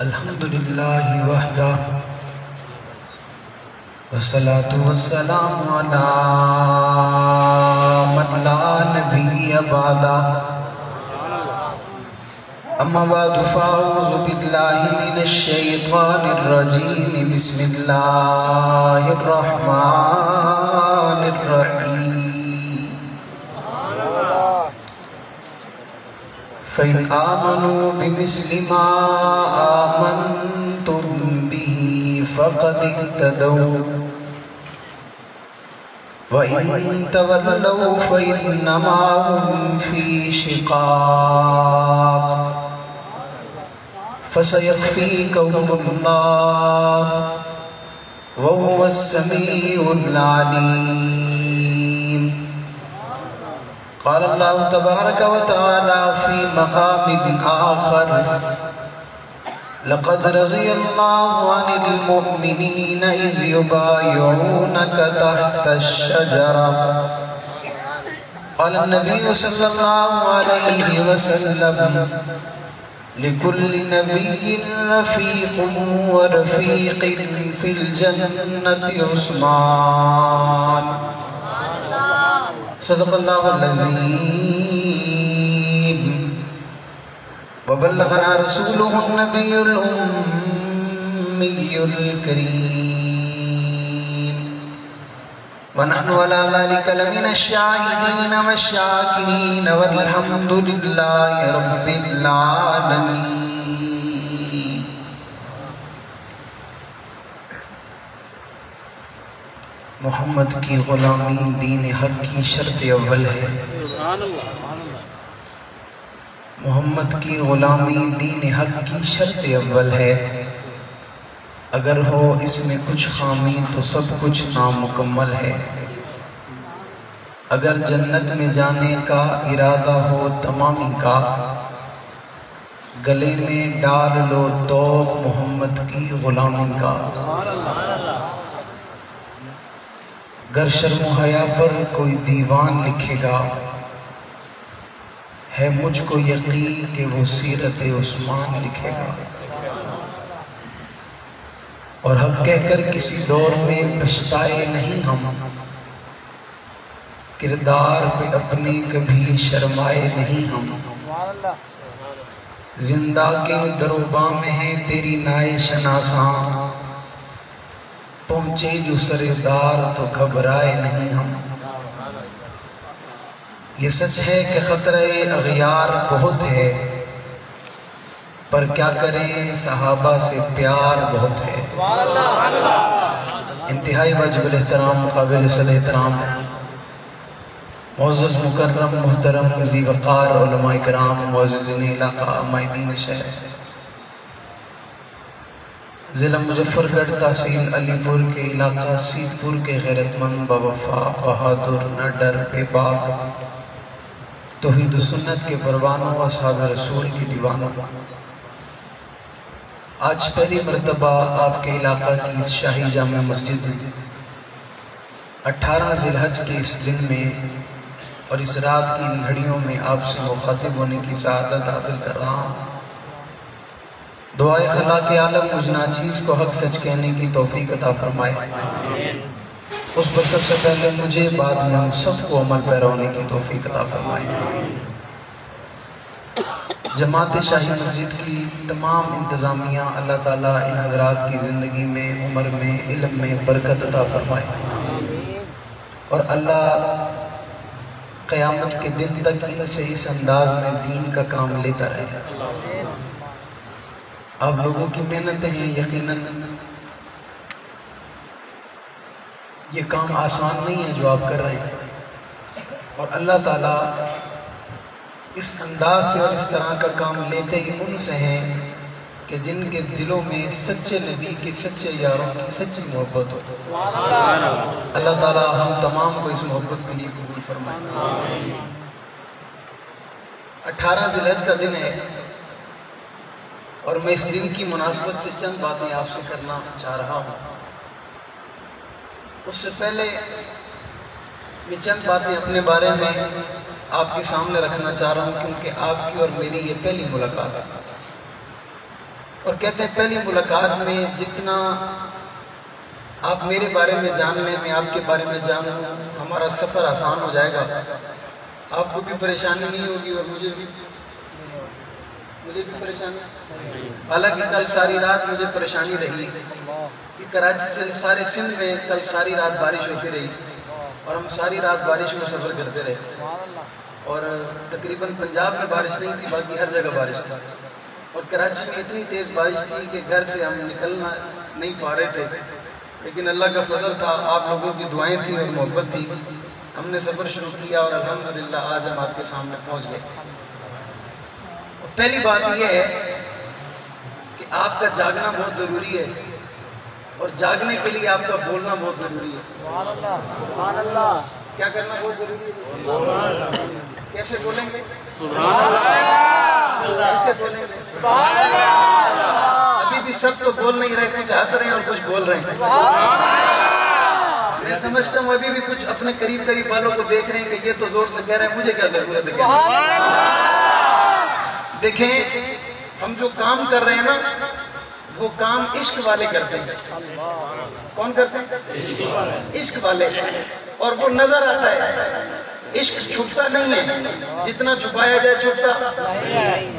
الحمد للہ وحدہ والصلاة والسلام علی من لا نبی بعدہ اما بعد فاعوذ باللہ من الشیطان الرجیم بسم اللہ الرحمن الرحیم فَإِنْ آمَنُوا بِمِثْلِ مَا آمَنْتُمْ بِهِ فَقَدِ اهْتَدَوْا وَإِنْ تَوَلَّوْا فَإِنَّمَا هُمْ فِي شِقَاقٍ فَسَيَكْفِيكَهُمُ اللَّهُ وَهُوَ السَّمِيعُ الْعَلِيمُ قال الله تبارك وتعالى في مقام آخر لقد رضي الله عن المؤمنين إذ يبايعونك تحت الشجرة قال النبي صلى الله عليه وسلم لكل نبي رفيق ورفيق في الجنة عثمان صدق اللہ العظیم وبلغنا رسوله النبی الأمی الکریم ونحن على ذلك لمن الشاهدين والشاكرين والحمد لله رب العالمين. محمد کی غلامی دین حق کی شرط اول ہے. محمد کی غلامی دین حق کی شرط اول ہے. اگر ہو اس میں کچھ خامی تو سب کچھ نامکمل ہے. اگر جنت میں جانے کا ارادہ ہو تمامی کا گلے میں ڈال لو توق محمد کی غلامی کا. گر شرم و حیا پر کوئی دیوان لکھے گا ہے مجھ کو یقین کہ وہ سیرت عثمان لکھے گا. اور حق کہہ کر کسی دور میں پچھتائے نہیں ہم کردار پہ اپنے کبھی شرمائے نہیں ہم. زندہ کے دروباں میں ہے تیری نائے شناساں پہنچے جو سردار تو گھبرائے نہیں ہم. یہ سچ ہے کہ خطرہ اغیار بہت ہے پر کیا کریں صحابہ سے پیار بہت ہے. انتہائی واجب الاحترام قابل صد احترام معزز مکرم محترم ذی وقار علماء کرام معززین علاقہ مائدین شہر ضلع مظفر گڑھ تحصیل علی پور کے علاقہ سید پور کے غیرت مند باوفا بہادر نہ ڈر بے باک توحید و سنت کے پروانوں اصحاب رسول کی دیوانوں. آج پہلی مرتبہ آپ کے علاقہ کی شاہی جامع مسجد 18 ذی الحج کے اس دن میں اور اس رات کی ان گھڑیوں میں آپ سے مخاطب ہونے کی سعادت حاصل کر رہا ہوں. دعائے خلا کے عالم مجھ ناچیز کو حق سچ کہنے کی توفیق عطا فرمائے. اس پر سب سے پہلے مجھے بعد میں ہم سب کو عمل پیرا ہونے کی توفیق عطا فرمائے. جماعت شاہی مسجد کی تمام انتظامیہ اللہ تعالیٰ ان حضرات کی زندگی میں عمر میں علم میں برکت عطا فرمائے اور اللہ قیامت کے دن تک ان سے اس انداز میں دین کا کام لیتا رہے. آپ لوگوں کی محنتیں ہیں یقیناً یہ کام آسان نہیں ہے جو آپ کر رہے ہیں اور اللہ تعالیٰ اس انداز سے اور اس طرح کا کام لیتے ہی ان سے ہیں کہ جن کے دلوں میں سچے نبی کی سچے یاروں کی سچی محبت ہو. اللہ تعالیٰ ہم تمام کو اس محبت کے لیے قبول فرمائے. 18 ذی الحج کا دن ہے اور میں اس دن کی مناسبت سے چند باتیں آپ سے کرنا چاہ رہا ہوں. اس سے پہلے میں چند باتیں اپنے بارے میں آپ کے سامنے رکھنا چاہ رہا ہوں کیونکہ آپ کی اور میری یہ پہلی ملاقات ہے اور کہتے ہیں پہلی ملاقات میں جتنا آپ میرے بارے میں جان لیں، میں آپ کے بارے میں جان لوں، ہمارا سفر آسان ہو جائے گا، آپ کو بھی پریشانی نہیں ہوگی اور مجھے بھی پریشانی۔ حالانکہ کل ساری رات مجھے پریشانی رہی کہ کراچی سے سارے سندھ میں کل ساری رات بارش ہوتی رہی اور ہم ساری رات بارش میں سفر کرتے رہے، اور تقریباً پنجاب میں بارش نہیں تھی، باقی ہر جگہ بارش تھی، اور کراچی میں اتنی تیز بارش تھی کہ گھر سے ہم نکلنا نہیں پا رہے تھے، لیکن اللہ کا فضل تھا، آپ لوگوں کی دعائیں تھیں اور محبت تھی، ہم نے سفر شروع کیا اور الحمدللہ آج ہم آپ کے سامنے پہنچ گئے۔ پہلی بات یہ ہے کہ آپ کا جاگنا بہت ضروری ہے، اور جاگنے کے لیے آپ کا بولنا بہت ضروری ہے۔ سبحان اللہ۔ کیا کرنا بہت ضروری ہے؟ کیسے بولیں گے؟ سبحان اللہ۔ کیسے بولیں گے؟ سبحان اللہ۔ ابھی بھی سب تو بول نہیں رہے، کچھ ہنس رہے ہیں اور کچھ بول رہے ہیں۔ میں سمجھتا ہوں ابھی بھی کچھ اپنے قریب والوں کو دیکھ رہے ہیں کہ یہ تو زور سے کہہ رہے ہیں، مجھے کیا ضرورت ہے؟ دیکھیں، ہم جو کام کر رہے ہیں نا، وہ کام عشق والے کرتے ہیں۔ کون کرتے ہیں؟ عشق والے، اور وہ نظر آتا ہے۔ عشق چھپتا نہیں ہے، جتنا چھپایا جائے چھپتا۔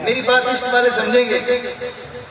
میری بات عشق والے سمجھیں گے،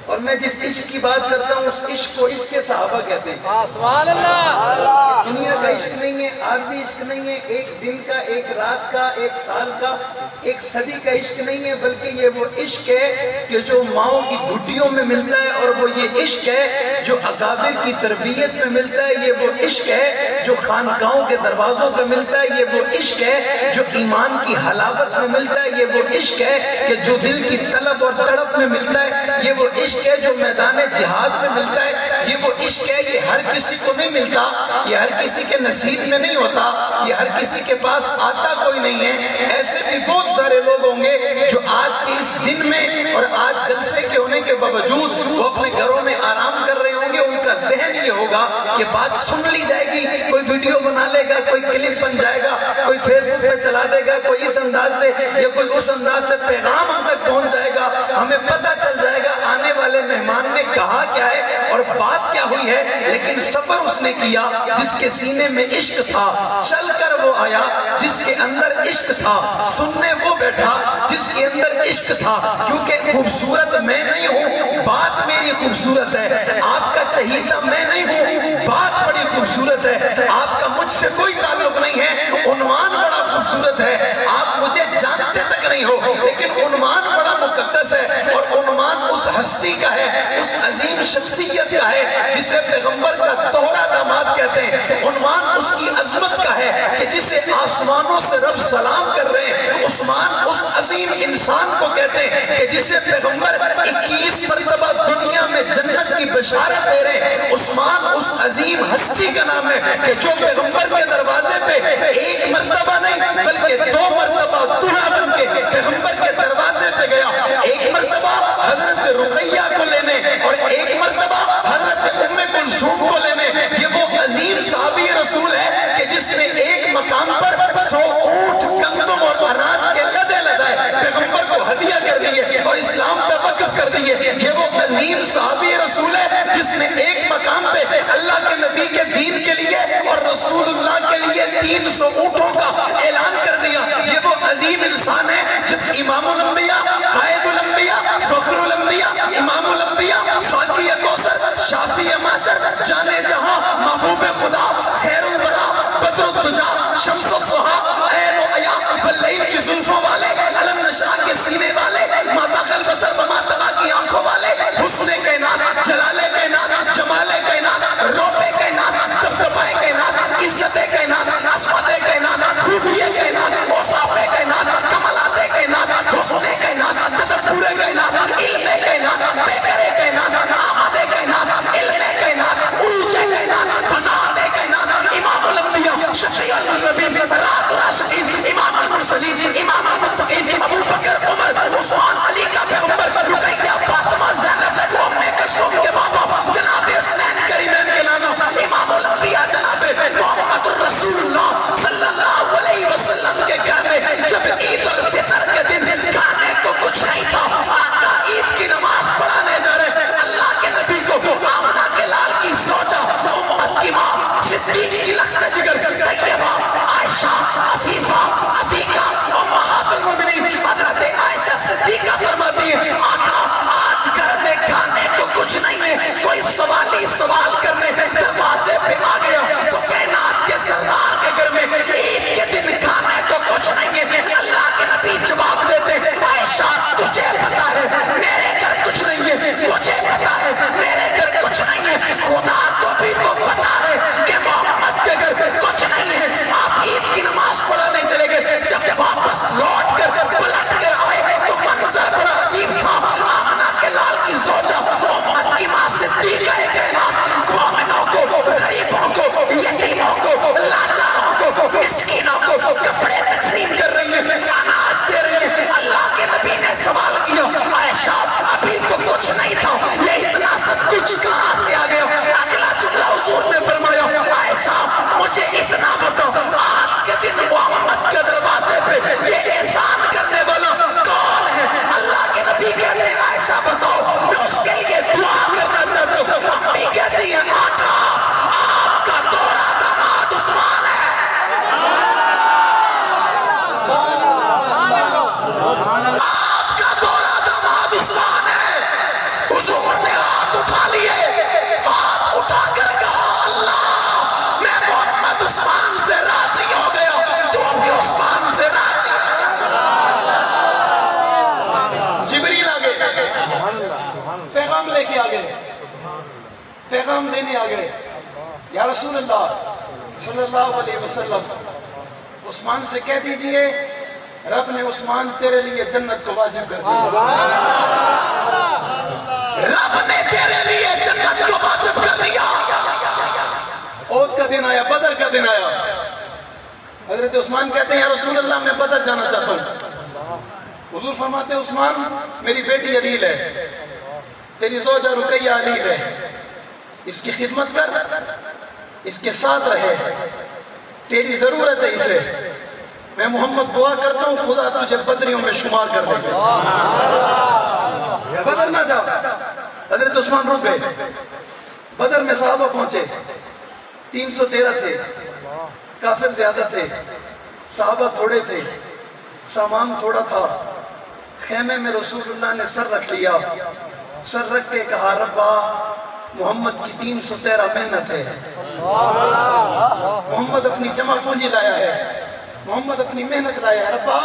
اور میں جس عشق کی بات کرتا ہوں اس عشق کو عشق کے صحابہ کہتے ہیں۔ سبحان اللہ۔ دنیا کا عشق نہیں ہے، عارضی عشق نہیں ہے، ایک دن کا، ایک رات کا، ایک سال کا، ایک صدی کا عشق نہیں ہے، بلکہ یہ وہ عشق ہے کہ جو ماؤں کی گھٹیوں میں ملتا ہے، اور وہ یہ عشق ہے جو اکابر کی تربیت میں ملتا ہے، یہ وہ عشق ہے جو خانقاہوں کے دروازوں پہ ملتا ہے، یہ وہ عشق ہے جو ایمان کی حلاوت میں ملتا ہے، یہ وہ عشق ہے کہ جو دل کی طلب اور تڑپ میں ملتا ہے، یہ وہ عشق ہے جو میدان جہاد میں ملتا ہے، یہ وہ عشق ہے، یہ ہر کسی کو نہیں ملتا، یہ ہر کسی کے نصیب میں نہیں ہوتا، یہ ہر کسی کے پاس آتا کوئی نہیں ہے۔ ایسے بھی بہت سارے لوگ ہوں گے جو آج کے اس دن میں اور آج جلسے کے ہونے کے باوجود وہ اپنے گھروں میں آرام کر رہے ہوں گے، ان کا ذہن یہ ہوگا کہ بات سن لی جائے گی، کوئی ویڈیو بنا لے گا، کوئی کلپ بن جائے گا، کوئی فیس بک پہ چلا دے گا، کوئی اس انداز سے یا کوئی اس انداز سے پیغام ہم تک پہنچ جائے گا، ہمیں پتہ چل جائے گا آنے والے مہمان نے کہا کیا ہے اور بات کیا ہوئی ہے، لیکن سفر اس نے کیا جس کے سینے میں عشق تھا، چل کر وہ آیا جس کے اندر عشق تھا، سننے وہ بیٹھا جس کے اندر عشق تھا، کیونکہ خوبصورت میں نہیں ہوں، بات میری خوبصورت ہے، آپ کا چہیتا میں نہیں ہوں، بات بڑی خوبصورت ہے، آپ کا مجھ سے کوئی تعلق نہیں ہے، عنوان بڑا خوبصورت ہے، آپ مجھے جانتے تک نہیں ہو، لیکن عنوان بڑا مقدس ہے، اور عنوان اس ہستی کا ہے، اس عظیم شخصیت کا ہے جسے پیغمبر کا دوہرا داماد کہتے ہیں، عنوان اس کی عظمت کا ہے کہ جسے آسمانوں سے رب سلام کر رہے ہیں، عثمان اس عظیم انسان کو کہتے ہیں کہ جسے پیغمبر 21 مرتبہ دنیا میں جنت کی بشارت دے رہے ہیں، عثمان اس عظیم ہستی کا نام ہے کہ جو پیغمبر کے دروازے پہ ایک مرتبہ نہیں بلکہ 2 مرتبہ دلہا بن کے پیغمبر کے دروازے پہ گیا، ایک مرتبہ حضرت رقیہ کو لینے اور ایک مرتبہ حضرت ام کلثوم کو لینے۔ یہ وہ عظیم صحابی رسول ہے کہ جس نے ایک مقام پر 100 اونٹ، گندم اور اناج کے لدے لدائے پیغمبر کو ہدیہ کر دیے اور اسلام پہ وقف کر دیے۔ یہ وہ عظیم صحابی رسول ہے جس نے ایک مقام پہ اللہ کے نبی کے دین کے لیے اور رسول اللہ کے لیے 300 اونٹوں کا اعلان کر دیا۔ یہ وہ عظیم انسان ہے جب امام الانبیاء، قائد الانبیاء، فخر الانبیاء، امام الانبیاء، ساقی کوثر، شافی معشر، جانے جہاں، محبوب خدا، خیر الورا، بدر الدجا، شمس الضحا، عین و عیا، واللیل کی زلفوں والے، علم نشاء کے سینے والے، ما زاغ البصر وما طغى کی آنکھوں والے، حسن کائنات، جلال کائنات، جمال کائنات، روب کائنات، دبدبائے کائنات، عزت کائنات، عظمت کائنات، خوبی کائنات، اوصاف کائنات، کمالات کائنات، حسن کائنات، تدبر کائنات، علم کائنات، بہتر کائنات، آمد کائنات، علم کائنات، عروج کائنات، فضائل کائنات، پیغام دینے آ گئے، یا رسول اللہ صلی اللہ علیہ وسلم عثمان سے کہہ دیجئے رب نے عثمان تیرے لیے جنت کو واجب کر دیا، رب نے تیرے لیے جنت کو واجب کر دیا۔ احد کا دن آیا، بدر کا دن آیا، حضرت عثمان کہتے ہیں یا رسول اللہ میں بدر جانا چاہتا ہوں۔ حضور فرماتے ہیں عثمان میری بیٹی علیل ہے، تیری زوجہ رقیہ علیل ہے، اس کی خدمت کر، اس کے ساتھ رہے، تیری ضرورت ہے اسے، میں محمد دعا کرتا ہوں خدا تجھے بدریوں میں شمار کر دے گا، بدر نہ جا۔ حضرت عثمان رک گئے، بدر میں صحابہ پہنچے، 313 تھے، کافر زیادہ تھے، صحابہ تھوڑے تھے، سامان تھوڑا تھا، خیمے میں رسول اللہ نے سر رکھ لیا، سر رکھ کے کہا ربا محمد کی 313 محنت ہے، محمد اپنی جمع پونجی لایا ہے، محمد اپنی محنت لایا ہے، ربا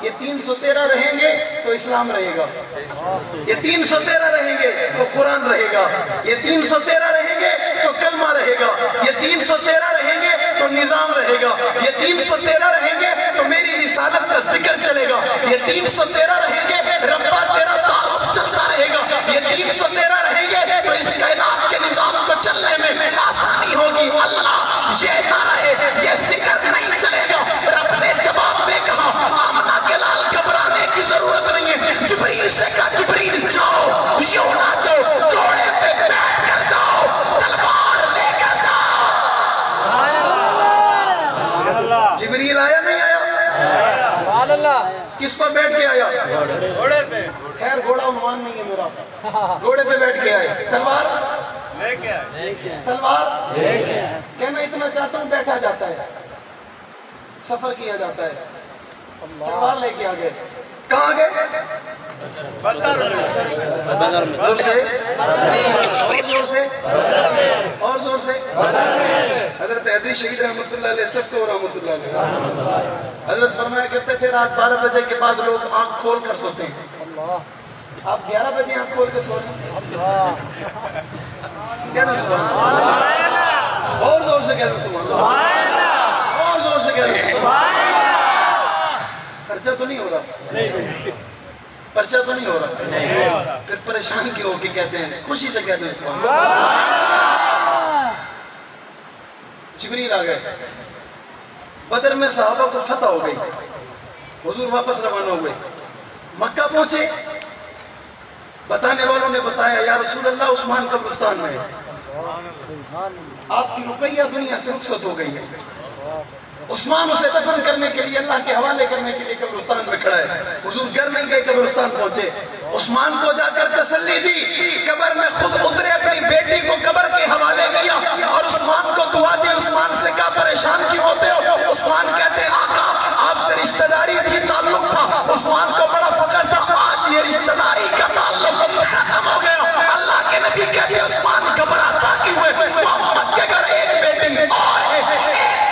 یہ 313 رہیں گے تو اسلام رہے گا، یہ 313 رہیں گے تو قرآن رہے گا، یہ 313 رہیں گے تو کلمہ رہے گا، یہ 313 رہیں گے تو نظام رہے گا، یہ 313 رہیں گے تو میری رسالت کا ذکر چلے گا، یہ 313 رہیں گے ربا تیرا تعارف چلتا رہے گا، یہ 313 رہیں گے تو اس کائنات کے نظام کو چلنے میں آسانی ہوگی۔ اللہ یہ نہ رہے، یہ ذکر نہیں چلے گا۔ رب نے جواب میں کہا آمنہ کے لال گھبرانے کی ضرورت نہیں ہے، جبریل سے کہا جبریل جاؤ، یوں نہ جاؤ، گھوڑے پہ بیٹھ کر جاؤ، تلوار لے کر جاؤ۔ جبریل آیا نہیں آیا؟ کس پر بیٹھ کے آیا؟ گھوڑے پہ۔ خیر گھوڑا عنوان نہیں ہے میرا، گھوڑے پہ بیٹھ کے آئے، تلوار لے کے آئے، تلوار لے کے آئے، کہنا اتنا چاہتا ہوں بیٹھا جاتا ہے، سفر کیا جاتا ہے، تلوار لے کے آگئے، کہاں گئے؟ بدر میں، زور سے اور زور سے اور زور سے، حضرت حیدری شہید رحمت اللہ علیہ سب کو رحمت اللہ علیہ حضرت فرمایا کرتے تھے رات 12 بجے کے بعد لوگ آنکھ کھول کر سوتے ہیں، آپ 11 بجے آنکھ کھول کے سو رہے ہیں، کہنا سبحان اللہ، اور زور سے کہنا سبحان اللہ، اور زور سے کہنا سبحان اللہ۔ خرچہ تو نہیں ہو رہا، پرچہ تو نہیں ہو رہا، پھر پریشان کیوں ہو کے کہتے ہیں، خوشی سے کہتے ہیں سبحان اللہ۔ جبریل آ گئے، بدر میں صحابہ کو فتح ہو گئی، حضور واپس روانہ ہوئے، مکہ پہنچے، بتانے والوں نے بتایا یا رسول اللہ عثمان قبرستان میں ہے، آپ کی رقیہ دنیا سے رخصت ہو گئی ہے، عثمان اسے دفن کرنے کے لیے اللہ کے حوالے کرنے کے لیے قبرستان میں کھڑا ہے۔ حضور گھر نہیں گئے، قبرستان پہنچے، عثمان کو جا کر تسلی دی، قبر میں خود اترے، اپنی بیٹی کو قبر کے حوالے کیا اور عثمان کو دعا دی۔ عثمان سے کہا پریشان کیوں ہوتے ہو؟ عثمان کہتے آقا آپ سے رشتہ داری تھی، تعلق تھا، عثمان کو بڑا فخر تھا، آج یہ رشتہ داری کا تعلق ختم ہو گیا۔ اللہ کے نبی کہتے عثمان گھبراتا کیوں ہوئے؟ محمد کے گھر ایک بیٹی اور ایک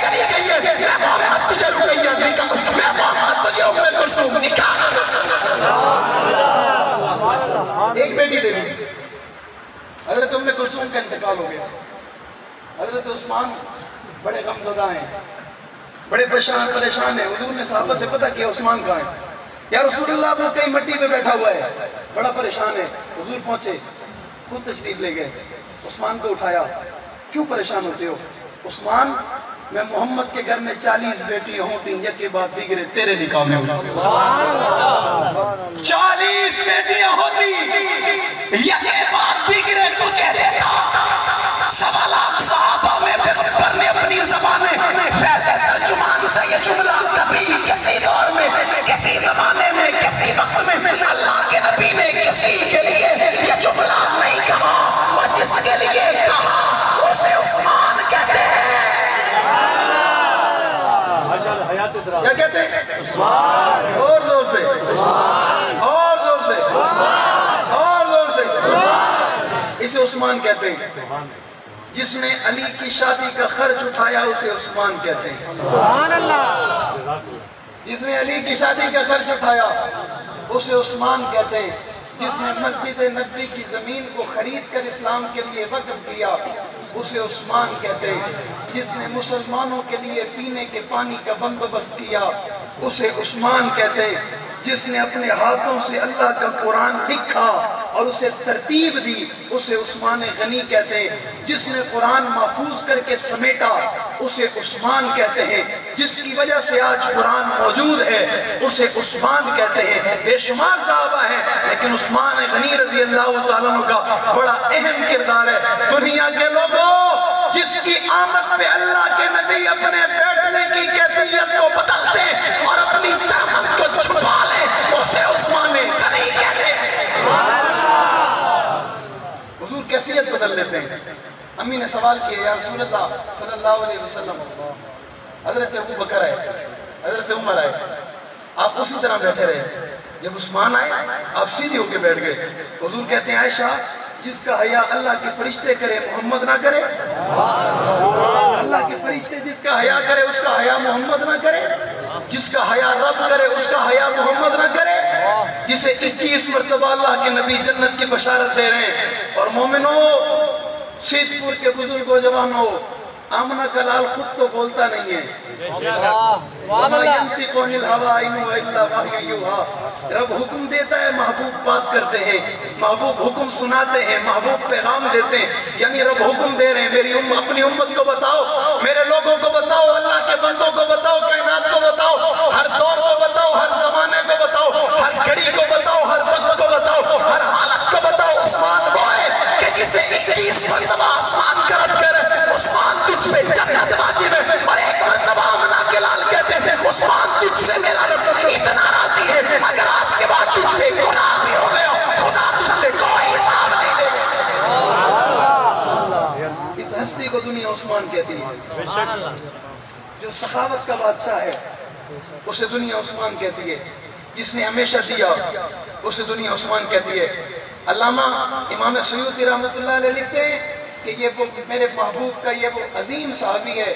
چلی گئی ہے، میں محمد تجھے رقیہ نکاح، میں محمد تجھے ام کلثوم نکاح، ایک بیٹی دے دی۔ حضرت ام کلثوم کا انتقال ہو گیا، حضرت عثمان بڑے غمزدہ ہیں، بڑے پریشان ہیں۔ حضور نے صحابہ سے پتہ کیا عثمان کہاں ہے، یا رسول اللہ وہ کہیں مٹی پہ بیٹھا ہوا ہے، بڑا پریشان ہے۔ حضور پہنچے، خود تشریف لے گئے، عثمان کو اٹھایا، کیوں پریشان ہوتے ہو؟ عثمان میں محمد کے گھر میں 40 بیٹی ہوتی، یک کے بعد دیگرے تیرے نکاح میں ہوتی، 40 بیٹیاں ہوتی، یک کے بعد دیگرے تجھے دیتا۔ 1.25 لاکھ صحابہ میں پیغمبر نے اپنی زبانیں فیض ترجمان سے یہ جملہ کبھی کسی دور میں، کسی زمانے میں، کسی وقت میں اللہ کے نبی نے کسی کے لیے یہ جملہ نہیں کہا، اور جس کے لیے کہا اسے عثمان کہتے ہیں۔ کیا کہتے ہیں؟ عثمان، اور زور سے، اور زور سے، اور زور سے، اسے عثمان کہتے ہیں۔ جس نے علی کی شادی کا خرچ اٹھایا اسے عثمان کہتے ہیں، سبحان اللہ۔ جس نے علی کی شادی کا خرچ اٹھایا اسے عثمان کہتے ہیں۔ جس نے مسجد نبوی کی زمین کو خرید کر اسلام کے لیے وقف کیا اسے عثمان کہتے ہیں۔ جس نے مسلمانوں کے لیے پینے کے پانی کا بندوبست کیا اسے عثمان کہتے ہیں۔ جس نے اپنے ہاتھوں سے اللہ کا قرآن لکھا اور اسے ترتیب دی اسے عثمان غنی کہتے ہیں۔ جس نے قرآن محفوظ کر کے سمیٹا اسے عثمان کہتے ہیں۔ جس کی وجہ سے آج قرآن موجود ہے اسے عثمان کہتے ہیں۔ بے شمار صحابہ ہیں لیکن عثمان غنی رضی اللہ تعالیٰ عنہ کا بڑا اہم کردار ہے۔ دنیا کے لوگوں، جس کی آمد پہ اللہ کے نبی اپنے بیٹھنے کی کیفیت کو بدلتے اور اپنی دامت کو چھپا لے اسے عثمان غنی کہتے ہیں۔ حضور کیفیت بدل لیتے ہیں۔ امی نے سوال کیا یا رسول اللہ صلی اللہ علیہ وسلم، حضرت ابو بکر آئے، حضرت عمر آئے، آپ اسی طرح بیٹھے رہے، جب عثمان آئے آپ سیدھی ہو کے بیٹھ گئے۔ حضور کہتے ہیں عائشہ، جس کا حیا اللہ کے فرشتے کرے محمد نہ کرے، اللہ کے فرشتے جس کا حیا کرے اس کا حیا محمد نہ کرے، جس کا حیا رب کرے اس کا حیا محمد نہ کرے، جسے 21 مرتبہ اللہ کے نبی جنت کی بشارت دے رہے ہیں۔ اور مومنوں، سید پور کے بزرگوں، جوانوں، آمنہ کا لال خود تو بولتا نہیں ہے، وَمَا يَنْطِقُ عَنِ الْهَوَىٰ إِنْ هُوَ إِلَّا وَحْيٌ يُوحَىٰ۔ رب حکم دیتا ہے، محبوب بات کرتے ہیں، محبوب حکم سناتے ہیں، محبوب پیغام دیتے ہیں۔ یعنی رب حکم دے رہے ہیں، میری اپنی امت کو بتاؤ، میرے لوگوں کو بتاؤ، اللہ کے بندوں کو بتاؤ، کائنات کو بتاؤ، ہر دور کو بتاؤ، ہر زمانے کو بتاؤ، ہر گھڑی کو بتاؤ، ہر وقت کو بتاؤ، ہر حالت کو بتاؤ۔ عثمان وہ ہے کہ جسے 21 مرتبہ آسمان کا رب کہہ رہے، عثمان تجھ پہ جنت باجی میں، اور ایک مرتبہ آمنہ کے لال کہتے ہیں عثمان تجھ سے میرا رب اتنا راضی ہے اگر آج کے بعد تجھ سے گناہ بھی ہو گیا خدا تجھ سے کوئی حساب نہیں لے گا۔ اس ہستی کو دنیا عثمان کہتی ہے، جو سخاوت کا بادشاہ ہے اسے دنیا عثمان کہتی ہے، جس نے ہمیشہ دیا اسے دنیا عثمان کہتی ہے۔ علامہ امام سیوطی رحمۃ اللہ علیہ لکھتے ہیں کہ یہ وہ میرے محبوب کا یہ وہ عظیم صحابی ہے،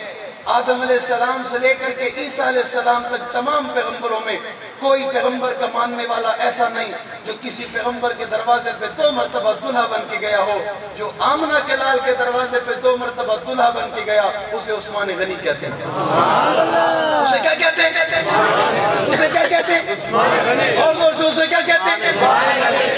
آدم علیہ السلام سے لے کر کے عیسیٰ علیہ السلام تک تمام پیغمبروں میں کوئی پیغمبر کا ماننے والا ایسا نہیں جو کسی پیغمبر کے دروازے پہ 2 مرتبہ دلہا بن کے گیا ہو۔ جو آمنہ کے لال کے دروازے پہ 2 مرتبہ دلہا بن کے گیا اسے عثمان غنی کہتے ہیں۔ اسے کیا کہتے ہیں؟ اسے کیا کہتے ہیں؟ اور زور سے اسے کیا کہتے ہیں؟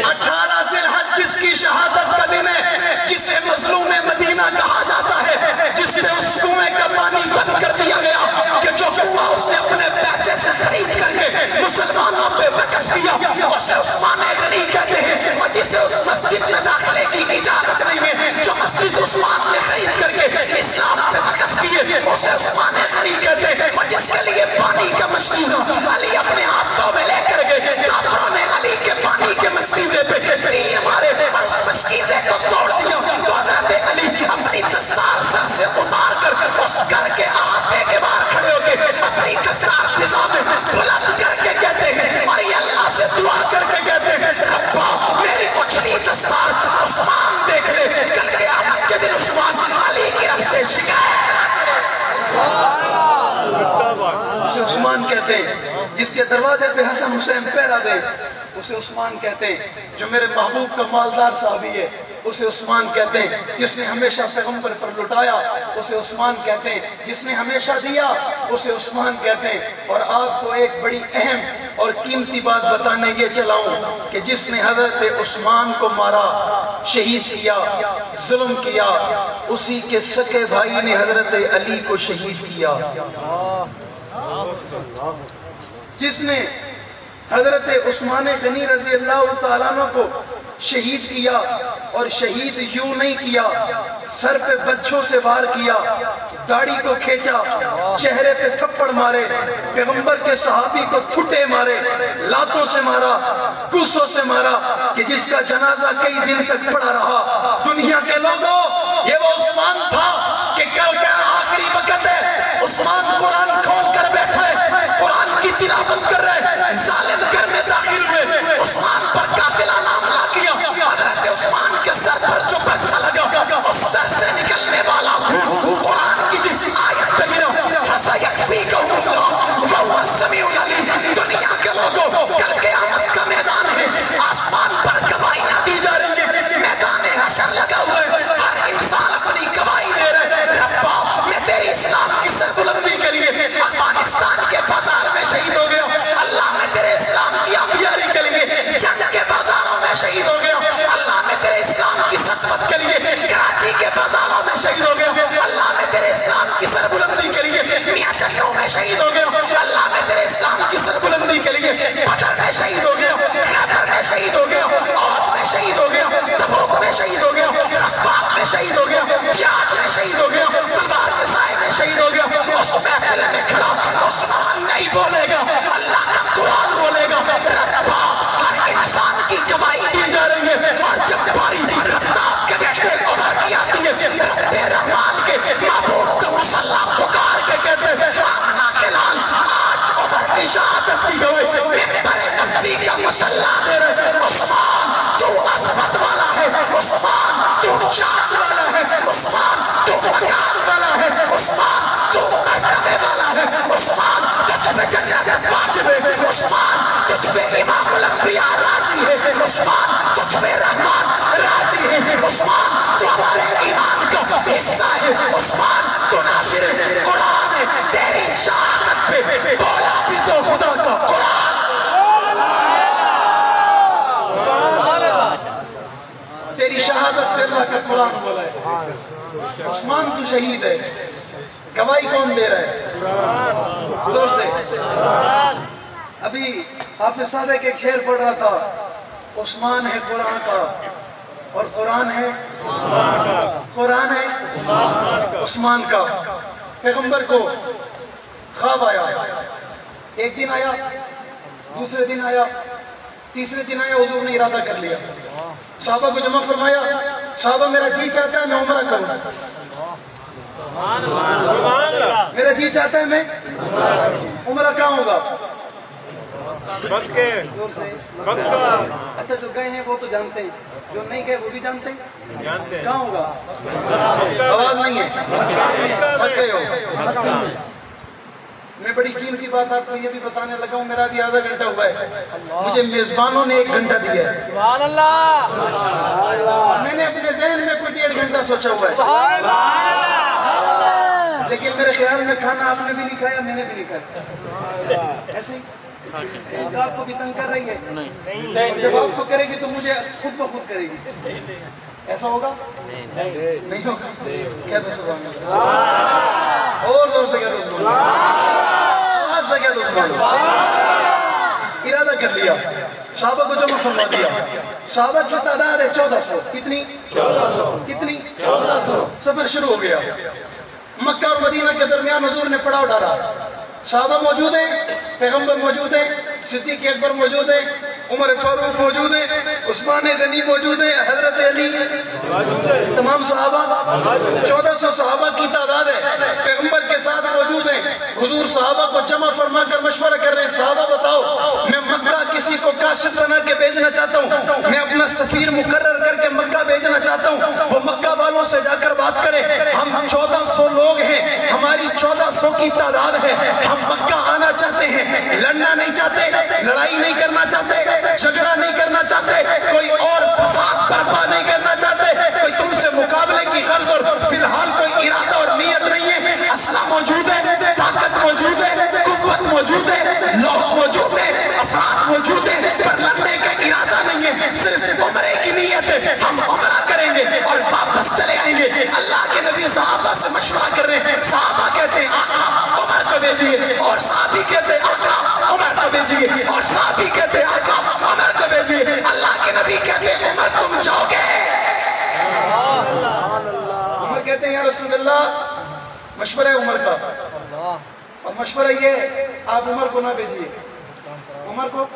18 ذی الحج جس کی شہادت کا دن ہے، جسے مظلوم مدینہ کہا جاتا ہے، جس نے اس کنویں کا پانی بند کر دیا گیا کہ جو کنواں اس نے اپنے پیسے سے خرید کر کے مسلمانوں پہ بخش دیا اسے عثمان غنی کہتے ہیں۔ اور جسے اس مسجد میں داخلے کی اجازت نہیں ہے، جو مسجد عثمان نے خرید کر کے اسلام پہ بخش دیے اسے عثمان غنی کہتے ہیں۔ اور جس کے لیے پانی کا مشکیزہ علی اپنے ہاتھوں میں لے کر گئے، کافروں نے علی کے پانی کے مشکیزے پہ تیر مارے اور اس مشکیزے کو توڑ دیا تو حضرت علی اپنی دستار سر سے اتار کر اس گھر کے احاطے کے باہر کھڑے ہو کے اپنی دستار فضا میں بلند کر کے کہتے ہیں اور یہ اللہ سے دعا کر کے کہتے ہیں ربا میری اچھلی دستار عثمان دیکھ لے، کل قیامت کے دن عثمان علی کی رب سے شکایت۔ اسے عثمان کہتے ہیں جس کے دروازے پہ حسن حسین پہرا دے اسے عثمان کہتے ہیں۔ جو میرے محبوب کا مالدار صحابی ہے اسے عثمان کہتے ہیں۔ جس نے ہمیشہ پیغمبر پر لٹایا اسے عثمان کہتے ہیں۔ جس نے ہمیشہ دیا اسے عثمان کہتے ہیں۔ اور آپ کو ایک بڑی اہم اور قیمتی بات بتانے یہ چلاؤں کہ جس نے حضرت عثمان کو مارا، شہید کیا، ظلم کیا، اسی کے سکے بھائی نے حضرت علی کو شہید کیا۔ جس نے حضرت عثمان غنی رضی اللہ تعالیٰ عنہ کو شہید کیا، اور شہید یوں نہیں کیا، سر پہ بچھوں سے وار کیا، داڑھی کو کھینچا، چہرے پہ تھپڑ مارے، پیغمبر کے صحابی کو تھٹے مارے، لاتوں سے مارا، کوسوں سے مارا، کہ جس کا جنازہ کئی دن تک پڑا رہا۔ دنیا کے لوگوں، یہ وہ عثمان تھا کہ کل کا آخری وقت ہے، عثمان قرآن کھول کر بیٹھا ہے، قرآن کی تلاوت کر رہے ہیں، ظالم گھر میں داخل ہوئے، عثمان پر قاتلانہ حملہ کیا، حضرت عثمان کے سر پر جو بچہ لگا اس سر سے نکلنے والا قرآن کی جس آیت پہ گرا فَسَيَكْفِيكَهُمُ اللَّهُ وَهُوَ السَّمِيعُ الْعَلِيمُ۔ دنیا کے لوگوں کل قیامت کا میدان ہے، آسمان پر اسلام کی سربلندی کے لیے میاں چچو میں شہید ہو گیا ہوں، اللہ میں تیرے اسلام کی سربلندی کے لیے بدر میں شہید ہو گیا ہوں، خیبر میں شہید ہو گیا ہوں، عہد میں شہید ہو گیا ہوں، تبوک میں شہید ہو گیا ہوں، رسبات میں شہید ہو گیا ہوں، جیاج میں شہید ہو گیا ہوں، تلوار کے سائے میں شہید ہو گیا ہوں۔ اس محفل میں کھڑا عثمان نہیں بولے گا، اللہ کا قرآن بولے گا، ربا ہر انسان کی گواہی دی جا رہی ہے، اور جب باری خطاب کے بیٹے عمر کی آتی ہے، رب رحمان کے محبوب کا مصلح پکار کے کہتے ہیں آمنہ کے لال آج عمر کی شہادت کی گواہی ممبر نبوی کا مصلح دے رہے ہیں۔ عثمان تو عظمت والا ہے، عثمان تو شان والا ہے، عثمان تو وقار والا ہے، عثمان تو مرتبے والا ہے، عثمان تجھ پہ جنت واجب ہے، عثمان تجھ پہ امام الانبیاء راضی ہے، عثمان تجھ پہ رحمان راضی ہے، عثمان تو ہمارے ایمان کا حصہ ہے، عثمان تو ناصر قرآن ہے، تیری شہادت پہ بولا بھی تو خدا کا قرآن۔ تیری شہادت پہ اللہ کا قرآن بولا ہے، عثمان تو شہید ہے، گواہی کون دے رہا ہے؟ دور سے ابھی حافظ صادق ایک شعر پڑھ رہا تھا، عثمان ہے قرآن کا اور قرآن ہے قرآن ہے عثمان کا۔ پیغمبر کو خواب آیا، ایک دن آیا، دوسرے دن آیا، تیسرے دن آیا، حضور نے ارادہ کر لیا، صحابہ کو جمع فرمایا، صحابہ میرا جی چاہتا ہے میں عمرہ کروں، میرا جی چاہتا ہے میں عمرہ کہاں ہوگا؟ مکہ۔ اچھا جو گئے ہیں وہ تو جانتے ہیں، جو نہیں گئے وہ بھی جانتے ہیں، کہاں ہوگا؟ آواز نہیں ہے، تھک گئے ہو۔ میں بڑی قیمتی بات آپ کو یہ بھی بتانے لگا ہوں، میرا بھی آدھا گھنٹہ ہوا ہے، مجھے میزبانوں نے 1 گھنٹہ دیا ہے، سبحان اللہ، میں نے اپنے ذہن میں کوئی 1.5 گھنٹہ سوچا ہوا ہے، سبحان اللہ، لیکن میرے خیال میں کھانا آپ نے بھی نہیں کھایا، میں نے بھی نہیں کھایا، ایسے ہی آپ کو بھی تنگ کر رہی ہے، جب آپ کو کرے گی تو مجھے خود بخود کرے گی، ایسا ہوگا؟ نہیں ہوگا؟ کہہ دو سبحان اللہ، اور زور سے کہہ دو سبحان اللہ، آج سے کہہ دو سبحان اللہ۔ ارادہ کر لیا، صحابہ کو جمع فرما دیا، صحابہ کی تعداد ہے 1400، کتنی؟ 1400، کتنی؟ 1400۔ سفر شروع ہو گیا، مکہ اور مدینہ کے درمیان حضور نے پڑاؤ ڈالا، صحابہ موجود ہیں، پیغمبر موجود ہیں، صدیق اکبر موجود ہیں، عمر فاروق موجود ہیں، عثمان غنی موجود ہیں، حضرت علی تمام صحابہ 1400 صحابہ کی تعداد ہے، پیغمبر کے ساتھ موجود ہیں، حضور صحابہ کو جمع فرما کر مشورہ کر رہے ہیں، صحابہ بتاؤ میں مکہ کسی کو کاشف بنا کے بھیجنا چاہتا ہوں، میں اپنا سفیر مقرر کر کے مکہ بھیجنا چاہتا ہوں، وہ مکہ والوں سے جا کر بات کرے، ہم 1400 لوگ ہیں، ہماری 1400 کی تعداد ہے، ہم مکہ آنا چاہتے ہیں، لڑنا نہیں چاہتے، لڑائی نہیں کرنا چاہتے، جھگڑا نہیں کرنا چاہتے، کوئی اور فساد برپا نہیں کرنا چاہتے، کوئی تم سے مقابلے کی غرض اور فی الحال کوئی ارادہ اور نیت نہیں ہے، اسلحہ موجود ہے، طاقت موجود ہے، قوت موجود ہے، لوگ موجود ہے، افراد موجود ہے، پر لڑنے کا ارادہ نہیں ہے، صرف عمرے کی نیت ہے، ہم عمرہ کریں گے اور واپس چلے آئیں گے۔ اللہ کے نبی صحابہ سے مشورہ کر رہے ہیں، صحابہ کہتے ہیں آقا عمر کو بھیجیے، اور صحابی کہتے ہیں آقا عمر کو بھیجیے، اور صحابی کہتے ہیں آقا عمر کو بھیجیے، اللہ کے نبی کہتے ہیں عمر تم جاؤ گے، عمر کہتے ہیں یا رسول اللہ مشورہ ہے عمر کا، اور مشورہ یہ آپ عمر کو نہ بھیجیے، عمر کو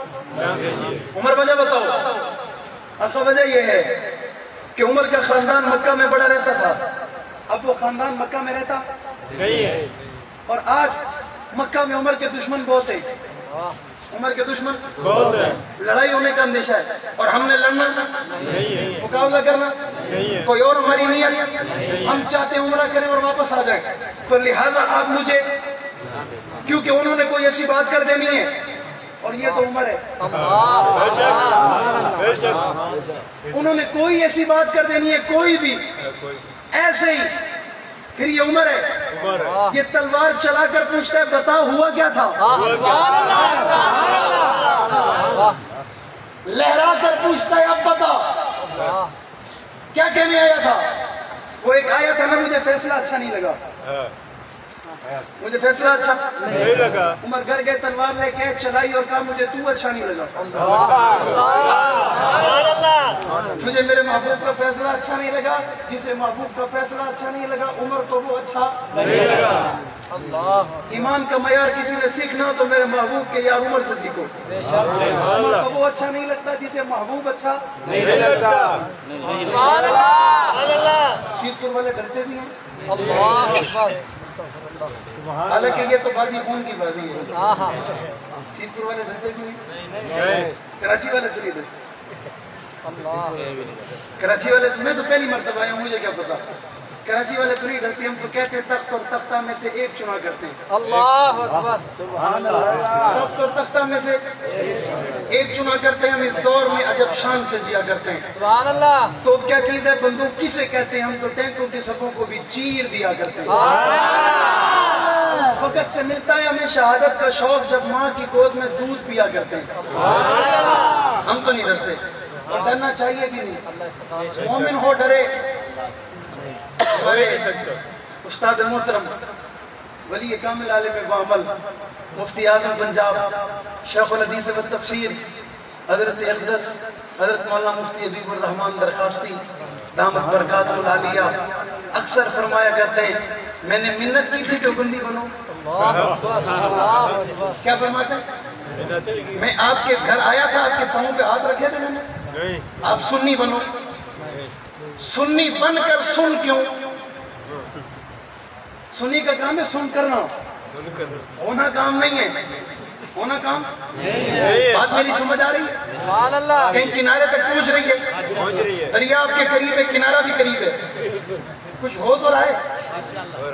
عمر وجہ بتاؤ؟ آقا وجہ یہ ہے کہ عمر کا خاندان مکہ میں بڑا رہتا تھا، اب وہ خاندان مکہ میں رہتا نہیں ہے، اور آج مکہ میں عمر کے دشمن بہت ہیں، عمر کے دشمن بہت ہیں، لڑائی ہونے کا اندیشہ ہے، اور ہم نے لڑنا نہیں ہے، مقابلہ کرنا نہیں ہے، کوئی اور ہماری نیت، ہم چاہتے ہیں عمرہ کریں اور واپس آ جائیں، تو لہٰذا آپ مجھے، کیونکہ انہوں نے کوئی ایسی بات کر دینی ہے، اور یہ تو عمر ہے، انہوں نے کوئی ایسی بات کر دینی ہے، کوئی بھی ایسے ہی، پھر یہ عمر ہے، یہ تلوار چلا کر پوچھتا ہے بتا ہوا کیا تھا، لہرا کر پوچھتا ہے اب بتا کیا کہنے آیا تھا، وہ ایک آیا تھا نا مجھے فیصلہ اچھا نہیں لگا، مجھے فیصلہ اچھا نہیں لگا، عمر گھر گئے تلوار لے کے چلائی اور کہا مجھے تو اچھا نہیں لگا، مجھے میرے محبوب کا فیصلہ اچھا نہیں لگا، جسے محبوب کا فیصلہ اچھا نہیں لگا عمر کو وہ اچھا نہیں لگا۔ ایمان کا معیار کسی نے سیکھنا ہو تو میرے محبوب کے یار عمر سے سیکھو، عمر کو وہ اچھا نہیں لگتا جسے محبوب اچھا نہیں لگتا۔ شیش پور والے ڈرتے بھی ہیں، حالانکہ یہ تو بازی خون کی بازی ہے، شیش پور والے ڈرتے بھی ہیں، کراچی والے تو نہیں ڈرتے، کراچی والے میں تو پہلی مرتبہ آیا ہوں، مجھے کیا پتا، کراچی والے تو نہیں ڈرتے، ہم تو کہتے ہیں تخت اور تختہ میں سے ایک چنا کرتے ہیں، اللہ اکبر سبحان اللہ، تخت اور تختہ میں سے ایک چنا کرتے ہیں، ہم اس دور میں عجب شان سے جیا کرتے ہیں، سبحان اللہ۔ تو کیا چیز ہے بندوق کسے کہتے ہیں، ہم تو ٹینکوں کی صفوں کو بھی چیر دیا کرتے ہیں، وقت سے ملتا ہے ہمیں شہادت کا شوق جب ماں کی گود میں دودھ پیا کرتے ہیں، ہم تو نہیں ڈرتے، اور ڈرنا چاہیے بھی نہیں، مومن ہو ڈرے۔ استاد محترم ولی کامل عالم بعمل مفتی اعظم پنجاب شیخ الحدیث و تفسیر حضرت اقدس حضرت مولانا مفتی حبیب الرحمان درخواستی دامت برکاتہ العالیہ اکثر فرمایا کرتے ہیں میں نے منت کی تھی دیوبندی بنو، کیا فرماتے ہیں؟ میں آپ کے گھر آیا تھا، آپ کے پاؤں پہ ہاتھ رکھے تھے میں نے، آپ سنی بنو، سنی بن کر سن کیوں؟ سنی کا کام ہے سن کرنا، ہونا کام نہیں ہے، ہونا کام بات میری سمجھ آ رہی ہے؟ کہیں کنارے تک پہنچ رہی ہے، دریا آپ کے قریب ہے، کنارہ بھی قریب ہے، کچھ ہو تو رہا ہے،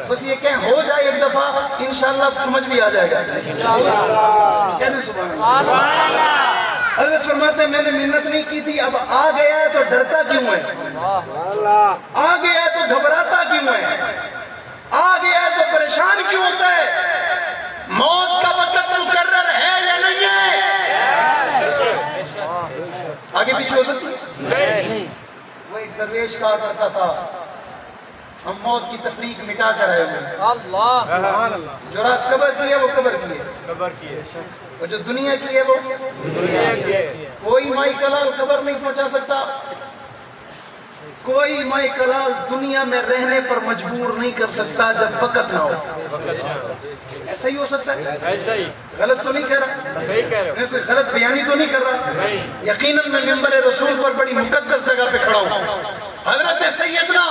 بس یہ کہیں ہو جائے ایک دفعہ انشاءاللہ سمجھ بھی آ جائے گا، کہتے ہیں سبحان اللہ۔ حضرت فرماتے ہیں میں نے منت نہیں کی تھی، اب آ گیا ہے تو ڈرتا کیوں ہے، آ گیا ہے تو گھبراتا کیوں ہے، آ گیا ہے تو پریشان کیوں ہوتا ہے، موت کا وقت مقرر ہے یا نہیں ہے، آگے پیچھے ہو سکتی ہے؟ وہ ایک درویش کہا کرتا تھا ہم موت کی تفریق مٹا کر آئے ہوئے، جو رات قبر کی ہے وہ قبر کی ہے، اور جو دنیا کی ہے وہ دنیا کی ہے، کوئی مائی کلال قبر نہیں پہنچا سکتا، کوئی مائی کلال دنیا میں رہنے پر مجبور نہیں کر سکتا جب وقت نہ ہو، ایسا ہی ہو سکتا ہے، ایسا ہی، غلط تو نہیں کہہ رہا، میں کوئی غلط بیانی تو نہیں کر رہا، یقیناً میں منبر رسول پر بڑی مقدس جگہ پہ کھڑا ہوں، حضرت سیدنا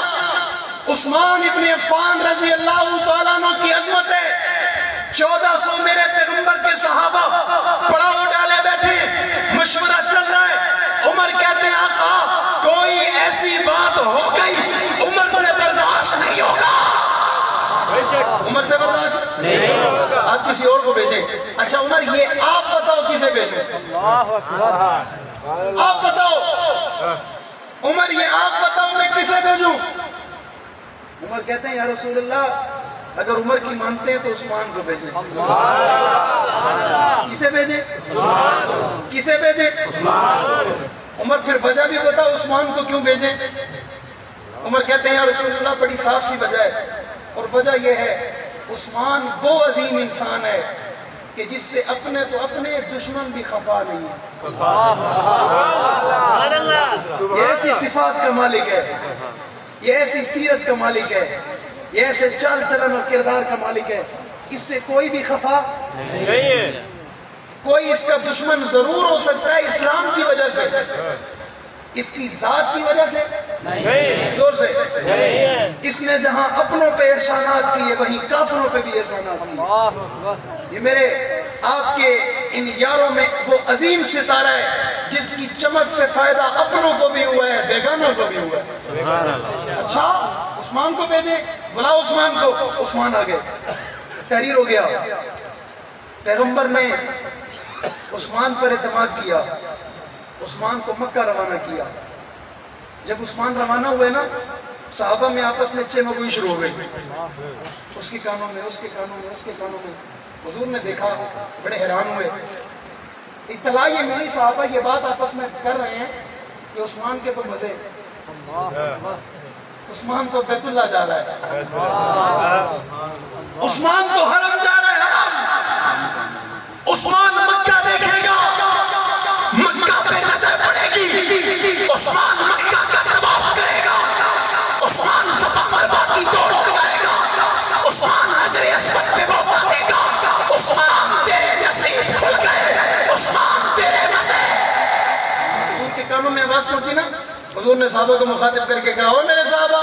عثمان ابن عفان رضی اللہ تعالیٰ عنہ کی عظمت ہے، 1400 میرے پیغمبر کے صحابہ پڑاؤ ڈالے بیٹھے، مشورہ چل رہا ہے، عمر کہتے ہیں آقا کوئی ایسی بات ہو گئی عمر سے برداشت نہیں ہوگا، عمر سے برداشت نہیں ہوگا، آپ کسی اور کو بھیجیں، اچھا عمر یہ آپ بتاؤ کسے بھیجیں، آپ بتاؤ عمر یہ آپ بتاؤ میں کسے بھیجوں، عمر کہتے ہیں یا رسول اللہ اگر عمر کی مانتے ہیں تو عثمان کو بھیجیں، کسے بھیجیں، کسے بھیجیں، عمر پھر وجہ بھی بتاؤ عثمان کو کیوں بھیجیں، عمر کہتے ہیں یا رسول اللہ بڑی صاف سی وجہ ہے، اور وجہ یہ ہے عثمان وہ عظیم انسان ہے کہ جس سے اپنے تو اپنے دشمن بھی خفا نہیں ہے، یہ ایسی صفات کا مالک ہے، یہ ایسی سیرت کا مالک ہے، یہ ایسے چال چلن اور کردار کا مالک ہے، اس سے کوئی بھی خفا نہیں ہے، کوئی اس کا دشمن ضرور ہو سکتا ہے اسلام کی وجہ سے، اس کی ذات کی وجہ سے نہیں، دور سے اس نے جہاں اپنوں پہ احسانات کیے وہیں کافروں پہ بھی احسانات کیے، یہ میرے آپ کے ان یاروں میں وہ عظیم ستارہ ہے جس کی چمک سے فائدہ اپنوں کو بھی ہوا ہے بیگانوں کو بھی ہوا ہے، اچھا عثمان کو بھیجے، بلاؤ عثمان کو، عثمان آگئے، تحریر ہو گیا، پیغمبر نے عثمان پر اعتماد کیا، عثمان کو مکہ روانہ کیا، جب عثمان روانہ ہوئے نا صحابہ میں آپس میں چہ مگوئی شروع ہو گئی، اس کے کانوں میں، اس کے کانوں میں، اس کے کانوں میں، حضور نے دیکھا بڑے حیران ہوئے، اطلاع یہ ملی صحابہ یہ بات آپس میں کر رہے ہیں کہ عثمان کے پر مزے، عثمان تو بیت اللہ جا رہا ہے، عثمان تو حرم جا رہا ہے، حرم۔ عثمان مکہ دیکھے گا، مکہ پہ نظر پڑے گی، عثمان مکہ کا طواف کرے گا، عثمان صفا مروا کی دوڑ لگائے گا، عثمان حجر اسود پہ بوسہ دے گا، عثمان تیرے نصیب کھل گئے، عثمان تیرے مزے۔ حضور کے کانوں میں آواز پہنچی نا، حضور نے صحابہ کو مخاطب کر کے کہا، او میرے صحابہ،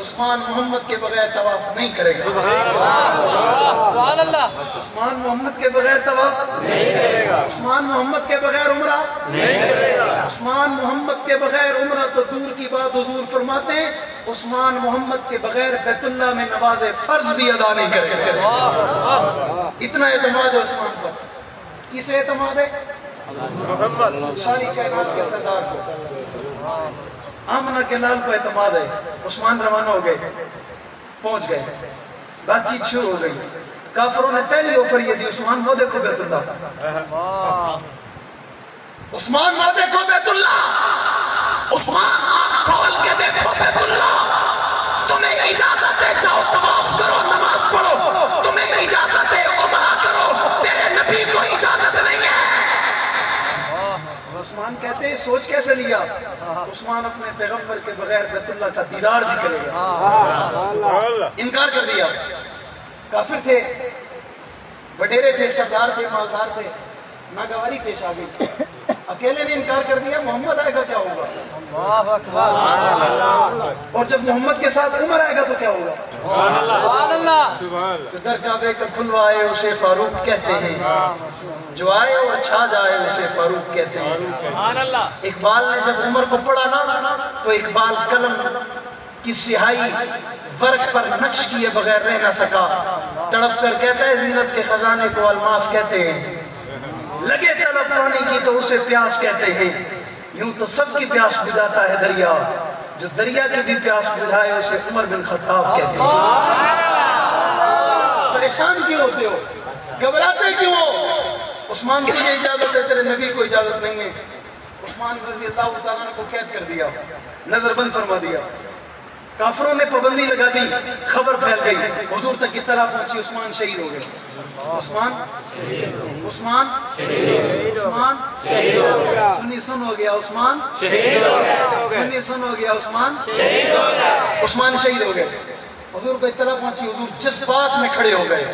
عثمان محمد کے بغیر طواف نہیں کرے گا، سبحان اللہ، عثمان محمد کے بغیر طواف نہیں کرے گا، عثمان محمد کے بغیر عمرہ نہیں کرے گا، عثمان محمد کے بغیر عمرہ تو دور کی بات، حضور فرماتے ہیں عثمان محمد کے بغیر بیت اللہ میں نماز فرض بھی ادا نہیں کرے گا۔ اتنا اعتماد ہے عثمان پر۔ کس اعتماد ہے؟ ساری کائنات کے سردار کو، آمنہ کے لال کو اعتماد ہے۔ عثمان روانہ ہو گئے، پہنچ گئے، بات چیت شروع ہو گئی۔ کافروں نے پہلی آفر یہ دی، عثمان وہ دیکھو بیت اللہ، عثمان وہ دیکھو بیت اللہ، عثمان آنکھ کھول کے دیکھو بیت اللہ، تمہیں اجازت ہے جاؤ طواف کرو، نماز پڑھو، تمہیں اجازت ہے عمرہ کرو، تیرے نبی کو اجازت نہیں ہے۔ عثمان کہتے ہیں سوچ کیسے لیا؟ عثمان اپنے پیغمبر کے بغیر بیت اللہ کا دیدار بھی کرے گا، انکار کر دیا۔ کافر تھے، وڈیرے تھے، سردار تھے، مالدار تھے، ناگواری پیش آ گئی، اکیلے نے انکار کر دیا، محمد آئے گا کیا ہوگا؟ اور جب محمد کے ساتھ عمر آئے گا تو کیا ہوگا؟ در کعبے کا کھلوائے اسے فاروق کہتے ہیں، جو آئے اور چھا جائے اسے فاروق کہتے ہیں۔ اقبال نے جب عمر کو پڑھا نا تو اقبال قلم کی سیاہی ورق پر نقش کیے بغیر رہ نہ سکا، تڑپ کر کہتا ہے زینت کے خزانے کو الماس کہتے ہیں، لگے طلب پانی کی تو اسے پیاس کہتے ہیں، یوں تو سب کی پیاس بجھاتا ہے دریا، جو دریا کی بھی پیاس بجھائے اسے عمر بن خطاب کہتے ہیں۔ پریشان کیوں ہوتے ہو؟ گھبراتے کیوں ہو؟ عثمان کو یہ اجازت ہے، تیرے نبی کو اجازت نہیں ہے۔ عثمان رضی اللہ تعالیٰ کو قید کر دیا، نظر بند فرما دیا، کافروں نے پابندی لگا دی، خبر پھیل گئی، حضور تک اطلاع پہنچی، عثمان شہید ہو گئے۔ عثمان عثمان عثمان سنی سن ہو گیا، عثمان سنی سن ہو گیا، عثمان عثمان شہید ہو گئے۔ حضور کو اطلاع پہنچی، حضور جس بات میں کھڑے ہو گئے،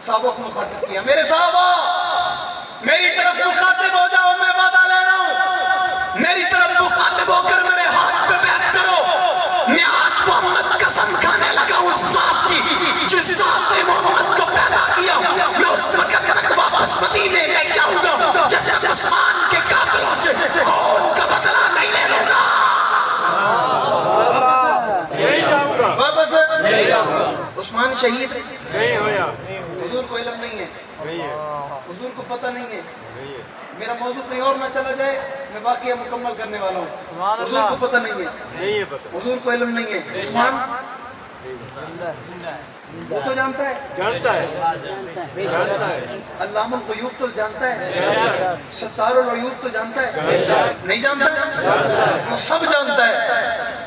صحابہ کو مخاطب کیا، میرے صحابہ میری طرف مخاطب ہو جاؤ، میں وعدہ لے رہا ہوں، میری طرف مخاطب ہو کر میرے ہاتھ پہ بیعت کرو، میں آج محمد قسم کھانے لگا اس ذات کی جس ذات نے محمد کو پیدا کیا، میں اس وقت تک واپس مدینے نہیں جاؤں گا جب تک عثمان کے قاتلوں سے خون کا بدلہ نہیں لے لوں گا۔ واپس نہیں جاؤں گا۔ عثمان شہید نہیں ہویا، حضور کو علم نہیں ہے، حضور کو پتہ نہیں ہے، میرا موضوع کہیں اور نہ چلا جائے، میں واقعہ مکمل کرنے والا ہوں۔ حضور کو پتہ نہیں ہے، حضور کو علم نہیں ہے۔ عثمان وہ تو جانتا ہے، علام الغیوب تو جانتا ہے، ستار العیوب تو جانتا ہے، نہیں جانتا؟ وہ سب جانتا ہے۔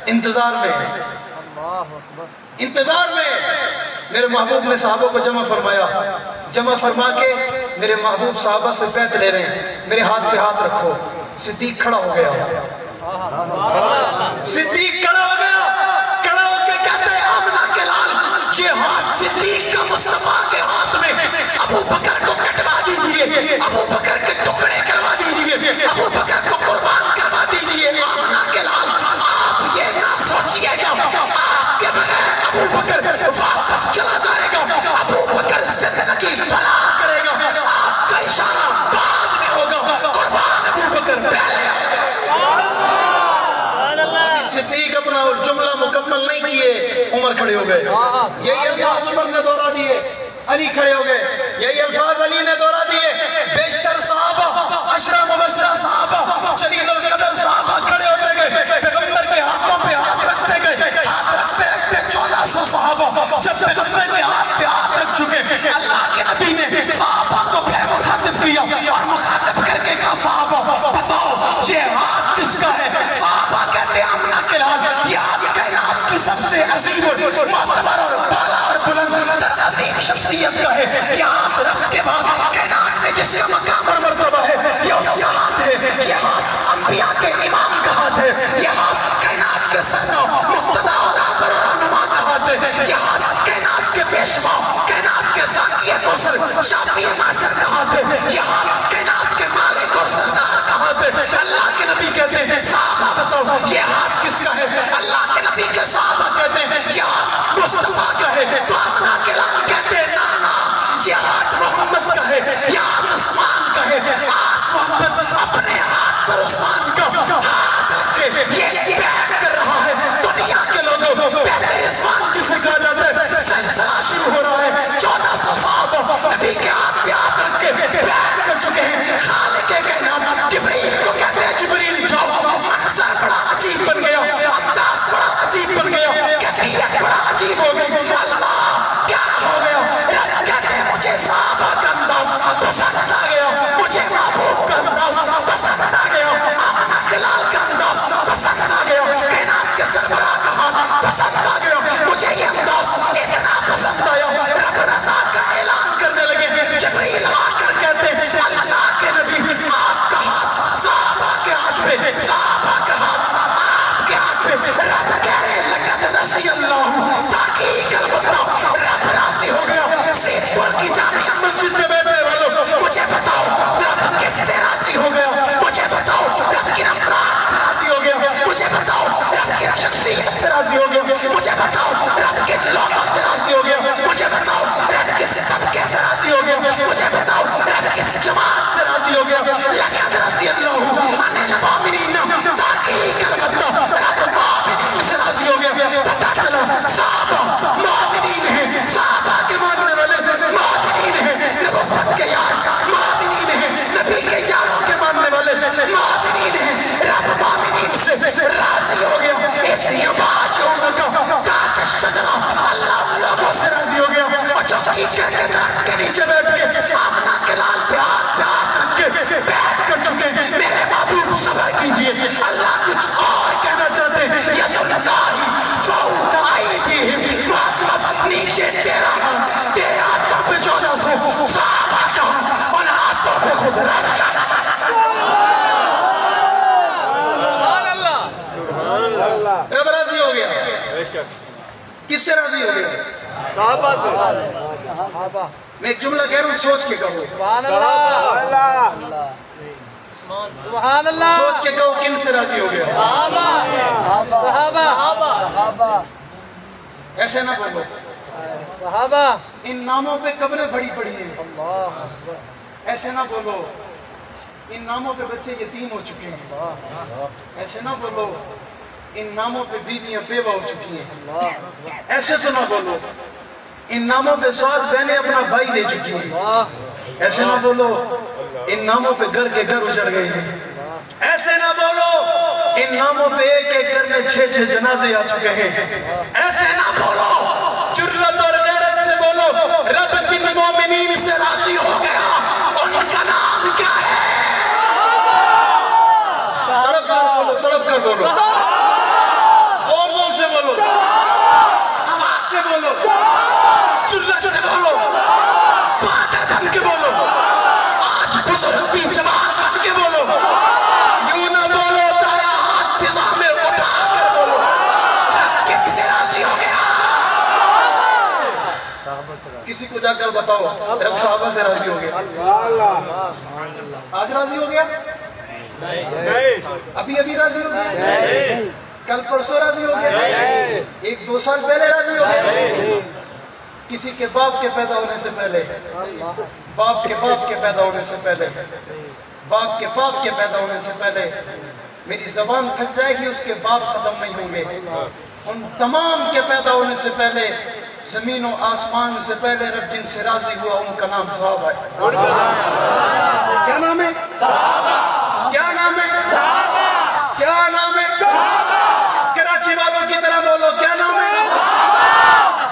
انتظار میں میرے محبوب نے صحابہ کو جمع فرمایا، جمع فرما کے میرے محبوب صحابہ سے بیعت لے رہے ہیں، میرے ہاتھ پہ ہاتھ رکھو۔ صدیق کھڑا ہو گیا، صدیق کھڑا ہو گیا، کھڑا ہو کے کہتے ہیں آمنہ کے لال، یہ ہاتھ صدیق کا مصطفیٰ کے ہاتھ میں، ابو بکر کو کٹوا دیجئے، ابو بکر کے ٹکڑے کروا دیجئے، ابو بکر کو قربان کروا دیجئے۔ آمنہ کے لال آپ یہ نہ سوچئے گا آپ کے بغیر ابو بکر واپس چلا جائے گا، ابو بکر زندگی فلاح کرے گا، آپ کا اشارہ بعد میں ہوگا، قربان ابو بکر پہلے۔ صدیق اپنا جملہ مکمل نہیں کیے، عمر کھڑے ہو گئے، یہی الفاظ عمر نے دہرا دیے، علی کھڑے ہو گئے، یہی الفاظ علی نے دہرا دیے، بیشتر صحابہ، عشرہ مبشرہ صحابہ، جلیل القدر صحابہ کھڑے ہوتے گئے، پیغمبر کے ہاتھوں پہ ہاتھ رکھتے گئے، ہاتھ رکھتے رکھتے 1400 صحابہ جب پیغمبر کے ہاتھ پہ ہاتھ رکھ چکے، اللہ کے نبی نے صحابہ کو پھر مخاطب کیا اور مخاطب کر کے کہا صحابہ بتاؤ یہ ہاتھ کس کا ہے؟ صحابہ کہتے ہیں آمنہ کے لال، یہ ہاتھ کا شخصیت کا ہے، یہ ہاتھ رب کے بعد کائنات میں جس کا مقام اور مرتبہ ہے یہ اس کا ہاتھ ہے، یہ ہاتھ انبیاء کے امام کا ہاتھ ہے، یہ ہاتھ کائنات کے سرنو مقتدی اور رہبر اور رہنما کا ہاتھ ہے، یہ ہاتھ کائنات کے پیشوا، کائنات کے ذاتی کوثر شافی معاشر کا ہاتھ ہے، یہ ہاتھ کائنات کے مالک اور سردار کا ہاتھ ہے۔ اللہ کے نبی کہتے ہیں صحابہ بتاؤ یہ ہاتھ کس کا ہے؟ اللہ کے نبی کے صحابہ کہتے ہیں یہ ہاتھ مصطفیٰ کا ہے، تو آمنہ کے لام کہتے ہیں نانا یہ ہاتھ محمد کا ہے، یہ ہاتھ عثمان کا ہے۔ آج محمد اپنے ہاتھ پر عثمان کا ہاتھ رکھ کے یہ بیعت کر رہا ہے۔ دنیا کے لوگوں بیعت عثمان جسے کہا جاتا ہے، سلسلہ شروع ہو رہا ہے۔ 1400 صحابہ نبی کے ہاتھ پہ ہاتھ رکھ کے بیعت کر چکے ہیں۔ خالق کائنات جبریل کو کہتے ہیں جبریل جاؤ، منظر بڑا عجیب بن گیا، انداز بڑا عجیب بن گیا، کیفیت بڑا عجیب ہو گئی۔ اللہ کیا ہو گیا؟ رب کہتے ہیں مجھے صحابہ کا انداز پسند آ گیا، مجھے محبوب کا انداز پسند آ گیا، آمنہ کے لال کا انداز پسند آ گیا، کائنات کے سربراہ کا ہاتھ پسند آ گیا، مجھے یہ انداز اتنا پسند آیا۔ رب رضا کا اعلان کرنے لگے، جبریل آ کر کہتے ہیں اللہ کے نبی آپ کا ہاتھ صحابہ کے ہاتھ پہ، صحابہ کا ہاتھ آپ کے ہاتھ پہ۔ رب کہہ رہے لقد رضی اللہ، تحقیق البتہ رب راضی ہو گیا۔ سیدپور کی جامعہ مسجد میں بیٹھے والوں مجھے بتاؤ رب کس سے راضی ہو گیا؟ مجھے بتاؤ رب کی افراد سے راضی ہو گیا؟ مجھے بتاؤ رب کی شخصیت سے راضی ہو گیا؟ مجھے بتاؤ رب کے لوگوں سے راضی ہو گیا؟ مجھے بتاؤ رب کس طبقے سے راضی ہو گیا؟ مجھے بتاؤ رب کس جماعت سے راضی ہو گیا؟ لقد رضی اللہ عن المؤمنین، تحقیق البتہ رب مومنین سے راضی ہو گیا۔ پتہ چلا صحابہ مومنین ہیں، صحابہ کے ماننے والے مومنین ہیں، نبوت کے یار مومنین ہیں، نبی کے یاروں کے ماننے والے مومنین ہیں۔ رب مومنین سے راضی ہو گیا، اس لیے باجوں کا تحت الشجرہ اللہ ان لوگوں سے راضی ہو گیا اور جو کیچڑ کے درخت کے نیچے بیٹھ کے آمنہ کے لال پہ ہاتھ رکھ کے بیٹھ کر چکے ہیں۔ میرے محبوب صبر کیجئے، اللہ کچھ اور کہنا چاہتے ہیں۔ ید اللہ فوق ایدیہم، محمد نیچے تیرا ہاتھ، تیرے ہاتھوں پہ 1400 صحابہ کا ہاتھ، ان ہاتھوں پہ خود رب کا رب راضی ہو گیا۔ کس سے راضی ہو گیا؟ صحابہ سے۔ میں ایک جملہ کہہ رہا ہوں، سوچ کے کہو۔ سبحان اللہ، سبحان اللہ، سوچ کے کہو کن سے راضی ہو گیا؟ صحابہ، ایسے نہ بولو، صحابہ، ان ناموں پہ قبریں بڑی پڑی ہیں۔ ایسے نہ بولو، ان ناموں پہ بچے یتیم ہو چکے ہیں۔ ایسے نہ بولو، ان ناموں پہ بیویاں بیوہ ہو چکی ہیں۔ ایسے تو نہ بولو، ان ناموں پہ 7 بہنیں اپنا بھائی دے چکی ہیں۔ ایسے نہ بولو، ان ناموں پہ گھر کے گھر اجڑ گئے ہیں۔ ایسے نہ بولو، ان ناموں پہ ایک ایک گھر میں 6 جنازے آ چکے ہیں۔ ایسے نہ بولو، جرت اور غیرت سے بولو، رب جن مومنین سے راضی ہو گیا ان کا نام کیا ہے؟ تڑپ کر بولو، تڑپ کر بولو، اور زور سے بولو، آواز سے بولو، جرت سے بولو، بہادر بن کے بولو، آج بزرگ بھی جوان بن کے بولو، یوں نہ بولو دایا ہاتھ فضا میں اٹھا کر بولو، رب کن سے راضی ہو گیا؟ کسی کو جا کر بتاؤ رب صحابہ سے راضی ہو گیا۔ آج راضی ہو گیا؟ ابھی راضی ہو گیا؟ کل پرسوں راضی ہو گیا؟ 1-2 سال پہلے راضی ہو گیا؟ کسی کے باپ کے پیدا ہونے سے پہلے، باپ کے باپ کے پیدا ہونے سے پہلے، باپ کے باپ کے پیدا ہونے سے پہلے میری زبان تھک جائے گی، اس کے باپ ختم نہیں ہوں گے۔ ان تمام کے پیدا ہونے سے پہلے، زمین و آسمان سے پہلے رب جن سے راضی ہوا ان کا نام صحابہ ہے۔ کیا نام ہے؟ کیا نام ہے؟ کیا نام ہے؟ کراچی والوں کی طرح بولو، کیا نام ہے؟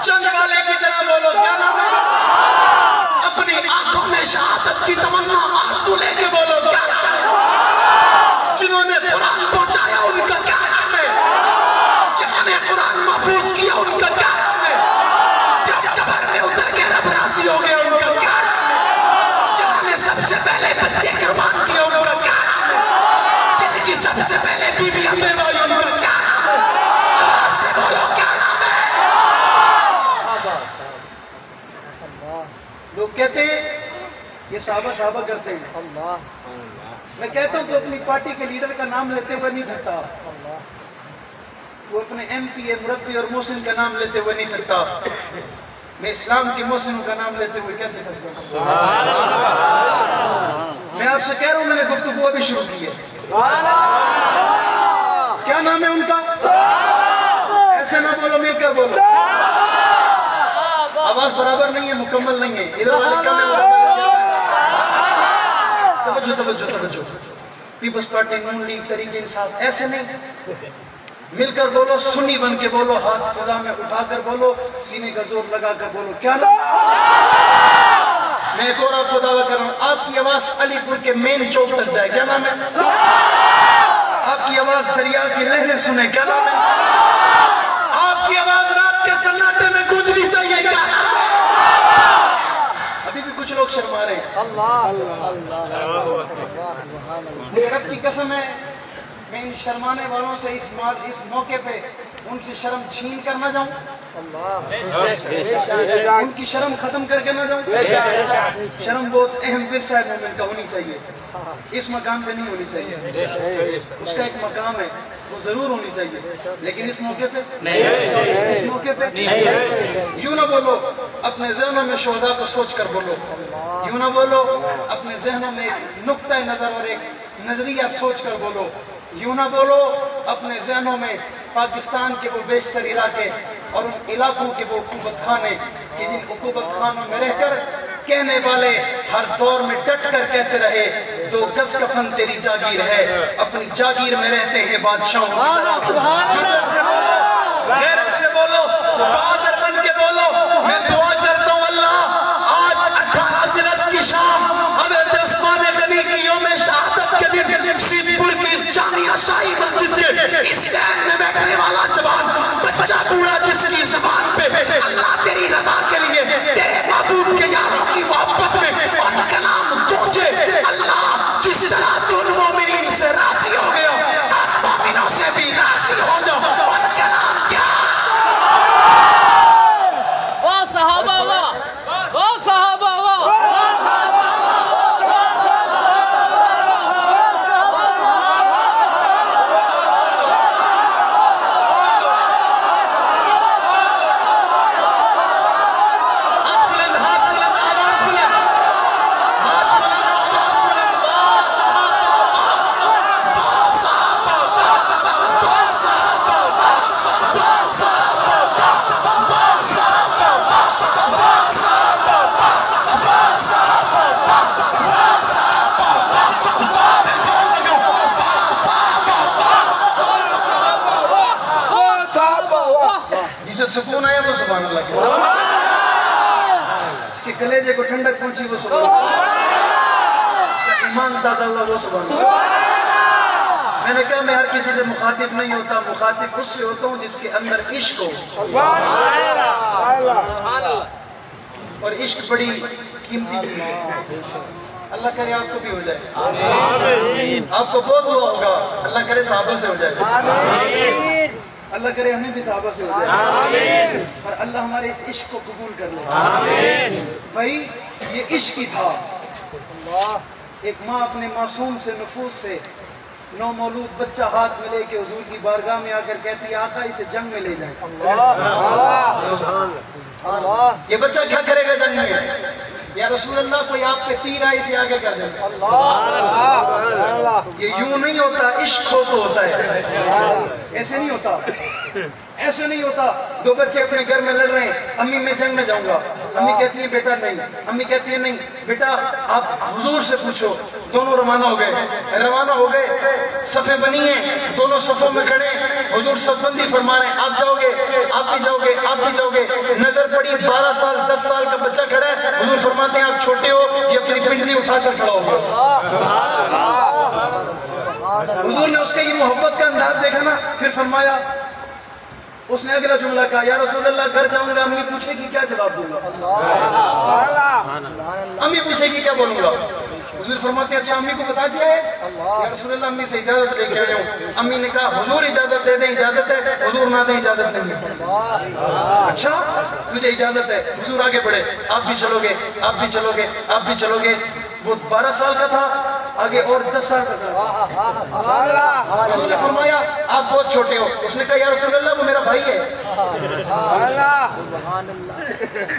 چند والے کی طرح بولو، کیا نام ہے؟ اپنی آنکھوں میں شہادت کی تمنا آرزو لے کے بولو، کیا نام ہے؟ جنہوں نے قرآن پہنچایا ان کا کیا نام ہے؟ جنہوں نے قرآن محفوظ کیا ان کا کیا نام ہے؟ جب قبر میں اتر کے رب راضی ہو لوگ کہتے ہیں یہ صحابہ صحابہ کرتے ہیں. اللہ میں کہتا ہوں تو اپنی پارٹی کے لیڈر کا نام لیتے ہوئے نہیں تھکتا. وہ اپنے ایم پی مربی اور محسن کا نام لیتے ہوئے نہیں تھکتا. میں اسلام کے محسنوں کا نام لیتے ہوئے کیسے تھکتا ہوں؟ میں آپ سے کہہ رہا ہوں میں نے گفتگو ابھی شروع کی ہے. کیا نام ہے ان کا؟ ایسے نہ بولو مل کر بولو. آواز برابر نہیں ہے مکمل نہیں ہے. ادھر والے کم ہے توجہ توجہ توجہ. پیپلز پارٹی نون لیگ تحریک انصاف ایسے نہیں. مل کر بولو سنی بن کے بولو ہاتھ فضا میں اٹھا کر بولو سینے کا زور لگا کر بولو. کیا نام؟ میں ایک اور آپ کو دعویٰ کر رہا ہوں آپ کی آواز علی پور کے مین چوک تک جائے. کیا نام ہے؟ آپ کی آواز دریا کی لہریں سنے. کیا نام ہے؟ آپ کی آواز رات کے سناٹے میں گونجنی چاہیے. کیا نام ہے؟ ابھی بھی کچھ لوگ شرما رہے ہیں. میرے رب کی قسم ہے میں ان شرمانے والوں سے اس موقع پہ ان سے شرم چھین کر نہ جاؤں. ان کی شرم ختم کر کے نہ جاؤں. شرم بہت اہم ورثہ ہے مومن کا ہونی چاہیے. اس مقام پہ نہیں ہونی چاہیے. اس کا ایک مقام ہے وہ ضرور ہونی چاہیے لیکن اس موقع پہ اس موقع پہ یوں نہ بولو. اپنے ذہنوں میں شہداء کو سوچ کر بولو. یوں نہ بولو اپنے ذہنوں میں ایک نقطۂ نظر اور ایک نظریہ سوچ کر بولو. یوں نہ بولو اپنے ذہنوں میں پاکستان کے وہ بیشتر علاقے اور ان علاقوں کے وہ حکومت خانے کہ جن حکومت خانوں میں رہ کر کہنے والے ہر دور میں ڈٹ کر کہتے رہے 2 گز کفن تیری جاگیر ہے. اپنی جاگیر میں رہتے ہیں بادشاہوں کی طرح. جرأت سے بولو غیرت سے بولو بہادر بن کے بولو. میں دعا کرتا ہوں اللہ آج 18 ذی کی شام حضرت عثمان غنی کی یوم شہادت کے دن سیدپور کی جامعہ شاہی مسجد کے اس ذہن میں بیٹھنے والا جوان بچہ بوڑھا جس کی زبان پہ اللہ تیری رضا کے لیے تیرے محبوب کے یاروں کی محبت میں ان کا نام گونجے. اللہ جس طرح تو مومنین سے راضی ہو گیا آپ مومنوں سے بھی راضی ہو جاؤ. ان کا نام کیا؟ واہ صحابہ واہ واہ صحابہ واہ. سکون آیا وہ سبحان اللہ کے اس کے کلیجے کو ٹھنڈک پہنچی وہ سبحان اللہ. اس کا ایمان تازہ ہوا وہ سبحان اللہ. میں نے کہا میں ہر کسی سے مخاطب نہیں ہوتا. مخاطب اس سے ہوتا ہوں جس کے اندر عشق ہو. اور عشق بڑی قیمتی چیز ہے. اللہ کرے آپ کو بھی ہو جائے. آپ کو بہت ہوا ہوگا. اللہ کرے صحابہ سے ہو جائے. اللہ کرے ہمیں بھی صحابہ سے ہو جائے اور اللہ ہمارے اس عشق کو قبول کر لے. بھائی یہ عشق ہی تھا. ایک ماں اپنے معصوم سے نفوس سے نومولود بچہ ہاتھ میں لے کے حضور کی بارگاہ میں آ کر کہتی ہے آقا اسے جنگ میں لے جائیں. یہ بچہ کیا کرے گا جنگ میں؟ یا رسول اللہ کوئی آپ پہ تیر آئی سے آگے کر دیتا. یہ یوں نہیں ہوتا. عشق ہو تو ہوتا ہے. ایسے نہیں ہوتا. ایسے نہیں ہوتا. 2 بچے اپنے گھر میں لڑ رہے ہیں. امی میں جنگ میں جاؤں گا. امی کہتی ہیں بیٹا نہیں. امی کہتی ہیں نہیں بیٹا آپ حضور سے پوچھو. دونوں روانہ ہو گئے. صفیں بنی ہیں. دونوں صفوں میں کھڑے. حضور صف بندی فرما رہے ہیں. آپ جاؤ گے آپ بھی جاؤ گے. نظر پڑی 12 سال 10 سال کا بچہ کھڑا ہے. حضور فرماتے ہیں آپ چھوٹے ہو یہ اپنی پنڈلی اٹھا کر کھڑا ہوگا. حضور نے اس کے یہ محبت کا انداز دیکھا نا. پھر فرمایا اس نے اگلا جملہ کہا یا رسول اللہ گھر جاؤں گا. امی پوچھے گی کیا جواب دوں گا. امی پوچھے گی کیا بولوں گا. حضور فرماتے ہیں اچھا امی کو بتا دیا ہے؟ یا رسول اللہ امی سے اجازت لے کے آیا ہوں۔ امی نے کہا حضور اجازت دے دیں، اجازت ہے؟ حضور نہ دیں اجازت نہیں ہے۔ اچھا تجھے اجازت ہے، حضور آگے بڑھے، آپ بھی چلو گے، آپ بھی چلو گے، آپ بھی چلو گے۔ وہ 12 سال کا تھا، آگے اور 10 سال کا تھا۔ حضور نے فرمایا آپ بہت چھوٹے ہو۔ اس نے کہا یا رسول اللہ وہ میرا بھائی ہے۔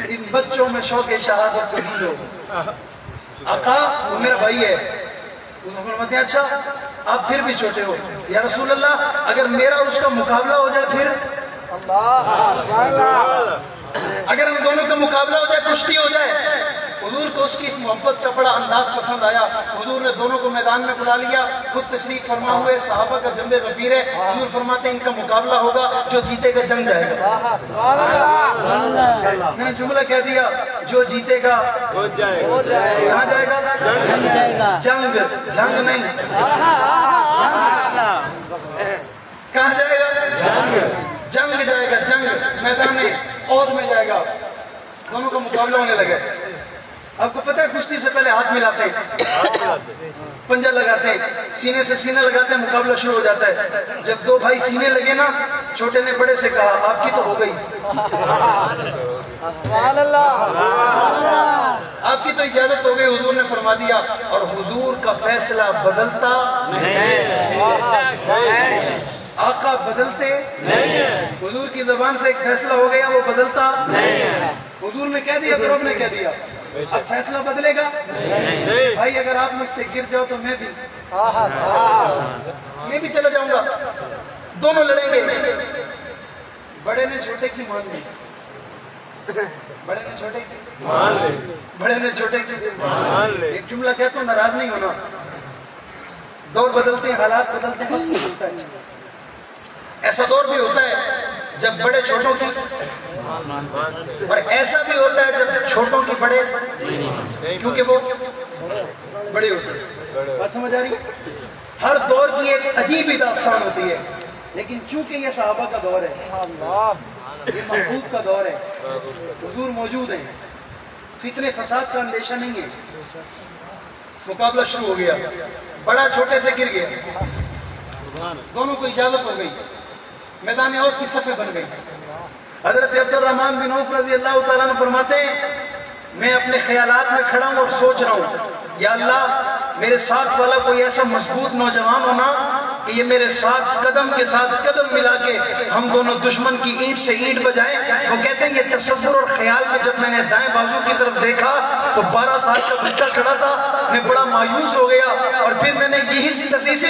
ان بچوں میں شوق شہادت کو نہیں ہو، آقا وہ میرا بھائی ہے۔ اس نے فرماتے ہیں اچھا آپ پھر بھی چھوٹے ہو، یا رسول اللہ اگر میرا اور اس کا مقابلہ ہو جائے پھر؟ اگر ہم دونوں کا مقابلہ ہو جائے، کشتی ہو جائے؟ حضور کو اس کی اس محبت کا بڑا انداز پسند آیا۔ حضور نے دونوں کو میدان میں بلا لیا، خود تشریف فرما ہوئے، صحابہ کا جنب غفیر ہے۔ حضور فرماتے ہیں ان کا مقابلہ ہوگا، جو جیتے گا جنگ جائے گا۔ میں نے جملہ کہہ دیا، جو جیتے گا کہاں جائے گا؟ جنگ، جنگ نہیں، کہاں جائے گا؟ جنگ جائے گا، جنگ میدان عہد میں جائے گا۔ دونوں کا مقابلہ ہونے لگے۔ آپ کو پتہ ہے کشتی سے پہلے ہاتھ ملاتے ہیں، پنجہ لگاتے ہیں، سینے سے سینے لگاتے ہیں، مقابلہ شروع ہو جاتا ہے۔ جب دو بھائی سینے لگے نا، چھوٹے نے بڑے سے کہا آپ کی تو ہو گئی، آپ کی تو اجازت ہو گئی۔ حضور نے فرما دیا، اور حضور کا فیصلہ بدلتا آقا بدلتے نہیں ہیں۔ حضور کی زبان سے ایک فیصلہ ہو گیا، وہ بدلتا نہیں ہے۔ حضور نے کہہ دیا تو رب نے کہہ دیا، اب فیصلہ بدلے گا بھائی؟ اگر آپ مجھ سے گر جاؤ تو میں بھی چلا جاؤں گا، دونوں لڑیں گے۔ بڑے نے چھوٹے کی مان لی، بڑے نے چھوٹے کی مان لی، بڑے نے چھوٹے کی مان لی۔ ایک جملہ کہتا ہوں، ناراض نہیں ہونا، دور بدلتے ہیں، حالات بدلتے ہیں، وقت بدلتا ہے۔ ایسا دور بھی ہوتا ہے جب بڑے چھوٹوں کی، اور ایسا بھی ہوتا ہے جب چھوٹوں کی بڑے، کیونکہ وہ بڑے ہوتے ہیں۔ بات سمجھ آ رہی ہے؟ ہر دور کی ایک عجیب ہی داستان ہوتی ہے، لیکن چونکہ یہ صحابہ کا دور ہے، یہ محبوب کا دور ہے، حضور موجود ہیں، فتنے فساد کا اندیشہ نہیں ہے۔ مقابلہ شروع ہو گیا، بڑا چھوٹے سے گر گیا، دونوں کو اجازت ہو گئی، میدان عہد کی صفیں بن گئی۔ حضرت عبد الرحمن بن عوف رضی اللہ تعالیٰ عنہ فرماتے ہیں میں اپنے خیالات میں کھڑا ہوں اور سوچ رہا ہوں یا اللہ میرے ساتھ والا کوئی ایسا مضبوط نوجوان ہونا کہ یہ میرے ساتھ قدم کے ساتھ قدم ملا کے ہم دونوں دشمن کی اینٹ سے اینٹ بجائیں۔ وہ کہتے ہیں یہ تصور اور خیال میں جب میں نے دائیں بازو کی طرف دیکھا تو 12 سال کا بچہ کھڑا تھا، میں بڑا مایوس ہو گیا، اور پھر میں نے اسی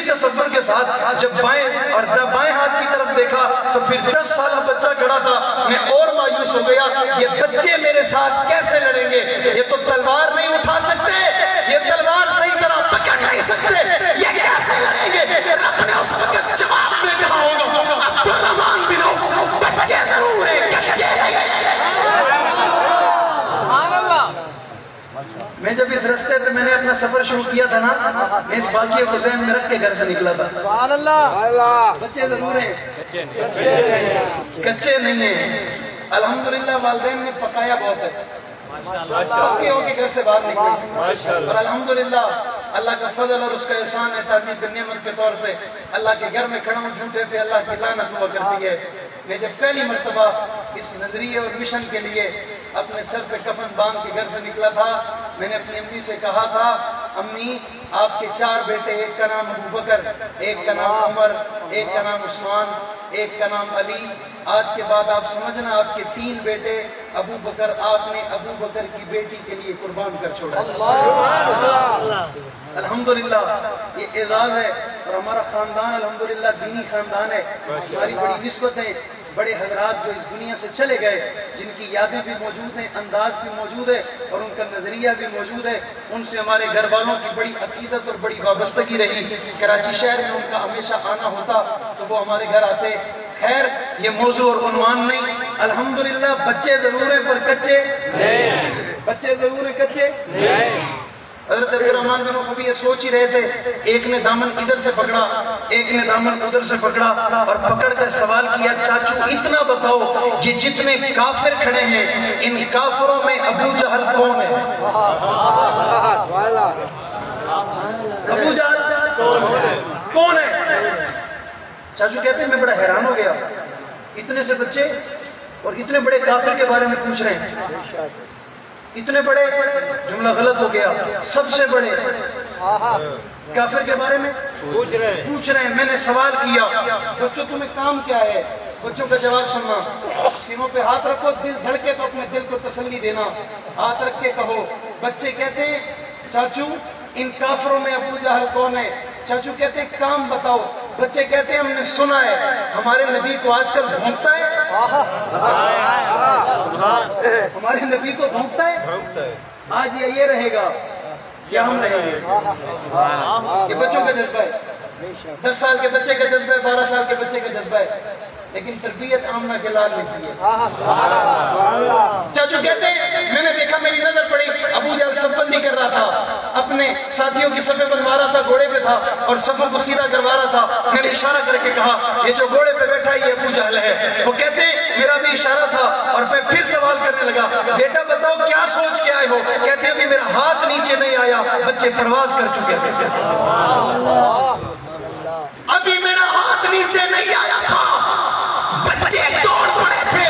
تصور کے ساتھ جب بائیں اور بائیں ہاتھ کی طرف دیکھا تو پھر 10 سالہ بچہ کھڑا تھا، میں اور مایوس ہو گیا، یہ بچے میرے ساتھ کیسے لڑیں گے؟ یہ تو تلوار نہیں اٹھا سکتے، یہ تلوار صحیح طرح پکڑ نہیں سکتے، یہ کیسے لڑیں گے؟ رب نے اس وقت جواب میں کہا ہوگا عبد الرحمن بن عوف بچے ضرور ہیں، کچے نہیں۔ میں جب اس رستے پہ میں نے اپنا سفر شروع کیا تھا نا، میں اس واقعے کو ذہن میں رکھ کے گھر سے نکلا تھا۔ بچے ضرور ہیں، کچے نہیں ہیں۔ الحمدللہ والدین نے پکایا بہت ہے، پکے ہو کے گھر سے باہر نکلے، اور الحمدللہ اللہ کا فضل اور اس کا احسان ہے، تعریف نعمت کے طور پہ اللہ کے گھر میں کھڑا ہوں، جھوٹے پہ اللہ کی لعنت ہوا کرتی ہے۔ میں جب پہلی مرتبہ اس نظریے اور مشن کے لیے اپنے سر پہ کفن باندھ کے گھر سے نکلا تھا، میں نے اپنی امی سے کہا تھا امی آپ کے 4 بیٹے، ایک کا نام ابو بکر، ایک کا نام عمر، ایک کا نام عثمان، ایک کا نام علی، آج کے بعد آپ سمجھنا آپ کے 3 بیٹے ابو بکر آپ نے ابو بکر کی بیٹی کے لیے قربان کر چھوڑا۔ الحمدللہ یہ اعزاز ہے، اور ہمارا خاندان الحمدللہ دینی خاندان ہے، ہماری بڑی نسبتیں، بڑے حضرات جو اس دنیا سے چلے گئے، جن کی یادیں بھی موجود ہیں، انداز بھی موجود ہے، اور ان کا نظریہ بھی موجود ہے، ان سے ہمارے گھر والوں کی بڑی عقیدت اور بڑی وابستگی رہی۔ کراچی شہر میں ان کا ہمیشہ آنا ہوتا تو وہ ہمارے گھر آتے۔ خیر یہ موضوع اور عنوان نہیں، الحمدللہ بچے ضرور ہیں پر کچے نہیں، بچے ضرور ہیں کچے نہیں۔ حضرت عبد الرحمن بن عوف یہ سوچ ہی رہے تھے، ایک نے دامن ادھر سے پکڑا، ایک نے دامن ادھر سے پکڑا، اور پکڑ کر سوال کیا چاچو اتنا بتاؤ یہ جتنے کافر کھڑے ہیں ان کافروں میں ابو جہل کون ہے؟ ابو جہل کون ہے؟ چاچو کہتے ہیں میں بڑا حیران ہو گیا، اتنے سے بچے اور اتنے بڑے کافر کے بارے میں پوچھ رہے ہیں، اتنے بڑے، جملہ غلط ہو گیا، سب سے بڑے کافر کے بارے میں پوچھ رہے ہیں۔ میں نے سوال کیا بچوں تمہیں کام کیا ہے؟ بچوں کا جواب سننا، سینوں پہ ہاتھ رکھو، دل دھڑکے تو اپنے دل کو تسلی دینا، ہاتھ رکھ کے کہو۔ بچے کہتے ہیں چاچو ان کافروں میں ابو جہل کون ہے؟ چاچو کہتے ہیں کام بتاؤ۔ بچے کہتے ہیں ہم نے سنا ہے ہمارے نبی کو آج کل بھونکتا ہے، ہمارے نبی کو بھونکتا ہے، آج یہ رہے گا یا ہم رہیں گے؟ یہ بچوں کا جذبہ ہے، 10 سال کے بچے کا جذبہ ہے، 12 سال کے بچے کا جذبہ ہے، لیکن تربیت آمنہ کے لال نے کی ہے۔ چاچو کہتے ہیں میں نے دیکھا، میری نظر پڑی، ابو جہل صف بندی کر رہا تھا، اپنے ساتھیوں کی صفیں بنوا رہا تھا، گھوڑے پہ تھا اور صفوں کو سیدھا کروا رہا تھا۔ میں نے اشارہ کر کے کہا یہ جو گھوڑے پہ بیٹھا یہ ابو جہل ہے۔ وہ کہتے ہیں میرا بھی اشارہ تھا اور میں پھر سوال کرنے لگا، بیٹا بتاؤ کیا سوچ کے آئے ہو؟ کہتے ہیں ابھی میرا ہاتھ نیچے نہیں آیا، بچے پرواز کر چکے تھے، ابھی میرا ہاتھ نیچے نہیں آیا تھا، بچے دوڑ پڑے تھے،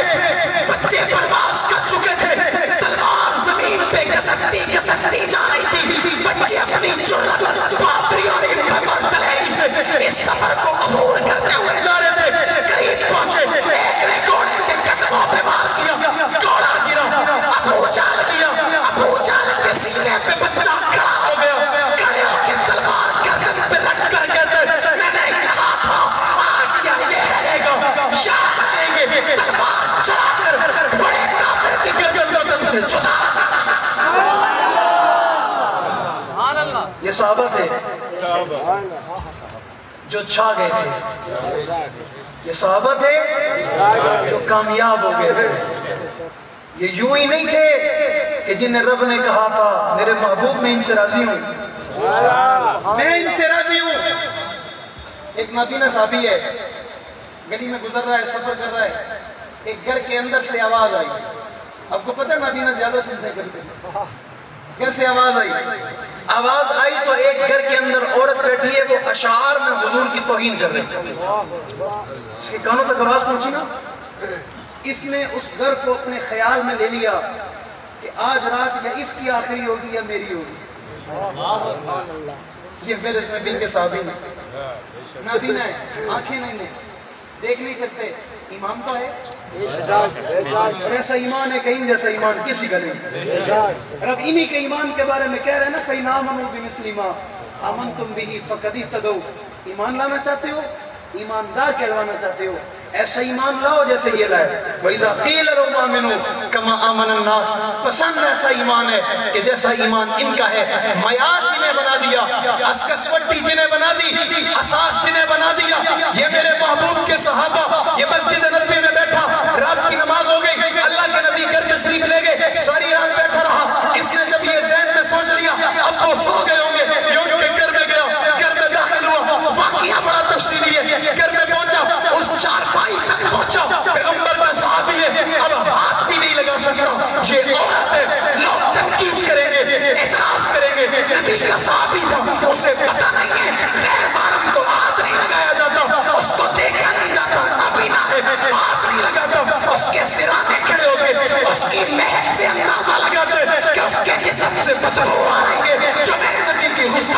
بچے پرواز کر چکے تھے، تلوار زمین پہ گھسکتی گھسکتی جا رہی تھی، بچے اپنی جرأت، بہادری اور ہمت اور دلیری سے اس سفر کو عبور کرتے ہوئے جا رہے تھے۔ قریب پہنچے، ایک نے گھوڑے کے قدموں پہ وار کیا، گھوڑا گرا، ابو جہل کے سینے پہ بچہ کھڑا ہو گیا، کھڑے ہو کے تلوار گردن پہ رکھ کر کہتے میں نے کہا تھا آج یہ رہے گا، یاد رہیں گے، تلوار چلا کر بڑے کافر کی گردن سے جدا۔ یہ صحابہ تھے جو چھا گئے تھے، یہ صحابہ تھے جو کامیاب ہو گئے تھے، یہ یوں ہی نہیں تھے کہ جنہیں رب نے کہا تھا میرے محبوب میں ان سے راضی ہوں، میں ان سے راضی ہوں۔ ایک نابینا صحابی ہے، گلی میں گزر رہا ہے، سفر کر رہا ہے، ایک گھر کے اندر سے آواز آئی۔ آپ کو پتہ ہے نابینا زیادہ سنتے ہیں، گھر سے آواز آئی تو ایک گھر کے اندر عورت بیٹھی ہے، وہ اشعار میں حضور کی توہین کر رہی ہے، اس کے کانوں تک آواز پہنچی نا، اس نے اس گھر کو اپنے خیال میں لے لیا کہ آج رات یا اس کی آخری ہوگی یا میری ہوگی۔ یہ میرے نبی کے صحابی ہیں، نابینا ہے، آنکھیں نہیں ہیں، دیکھ نہیں سکتے، ایمان تو ہے، اور ایسا ایمان ہے کہیں جیسا ایمان کسی کا نہیں۔ رب انہی کے ایمان کے بارے میں کہہ رہے ہیں نا، فَإِنْ آمَنُوا بِمِثْلِ مَا آمَنْتُمْ بِهِ فَقَدِ اهْتَدَوْا۔ ایمان لانا چاہتے ہو، ایماندار کہلوانا چاہتے ہو، ایسا ایمان لاؤ جیسے یہ لائے۔ وَإِذَا قِيلَ لَهُمْ آمِنُوا كَمَا آمَنَ النَّاسُ، پسند ایسا ایمان ہے کہ جیسا ایمان ان کا ہے۔ معیار جنہیں بنا دیا، اسکسوٹی جنہیں بنا دی، اساس جنہیں بنا دیا، یہ میرے محبوب کے صحابہ، یہ مسجد نبی میں بیٹھا، رات کی نماز ہو گئی، اللہ کے نبی گھر تشریف لے گئے، ساری رات بیٹھا رہا، اس نے جب یہ ذہن میں سوچ لیا اب وہ سو گئے ہوں گے، یہ ان کے گھر میں گیا، گھر میں داخل ہوا، واقعہ بڑا تفصیلی ہے، گھر میں پہنچا، اس چارپائی تک پہنچا، پیغمبر کا صحابی ہے، اب ہاتھ بھی نہیں لگا سکتا، یہ عورت ہے، لوگ تنقید کریں گے، اعتراض کریں گے، نبی کا صحابی تھا، اسے پتہ نہیں ہے، غیر محرم کو ہاتھ نہیں لگایا جاتا، اس کو دیکھا نہیں جاتا، نابینا ہے، ہاتھ نہیں لگاتا، اس کے سرانے کھڑے ہو گئے، اس کی مہک سے اندازہ لگاتے کہ اس کے جسم سے بدبو آ رہی ہے، جو میرے نبی کی حسن،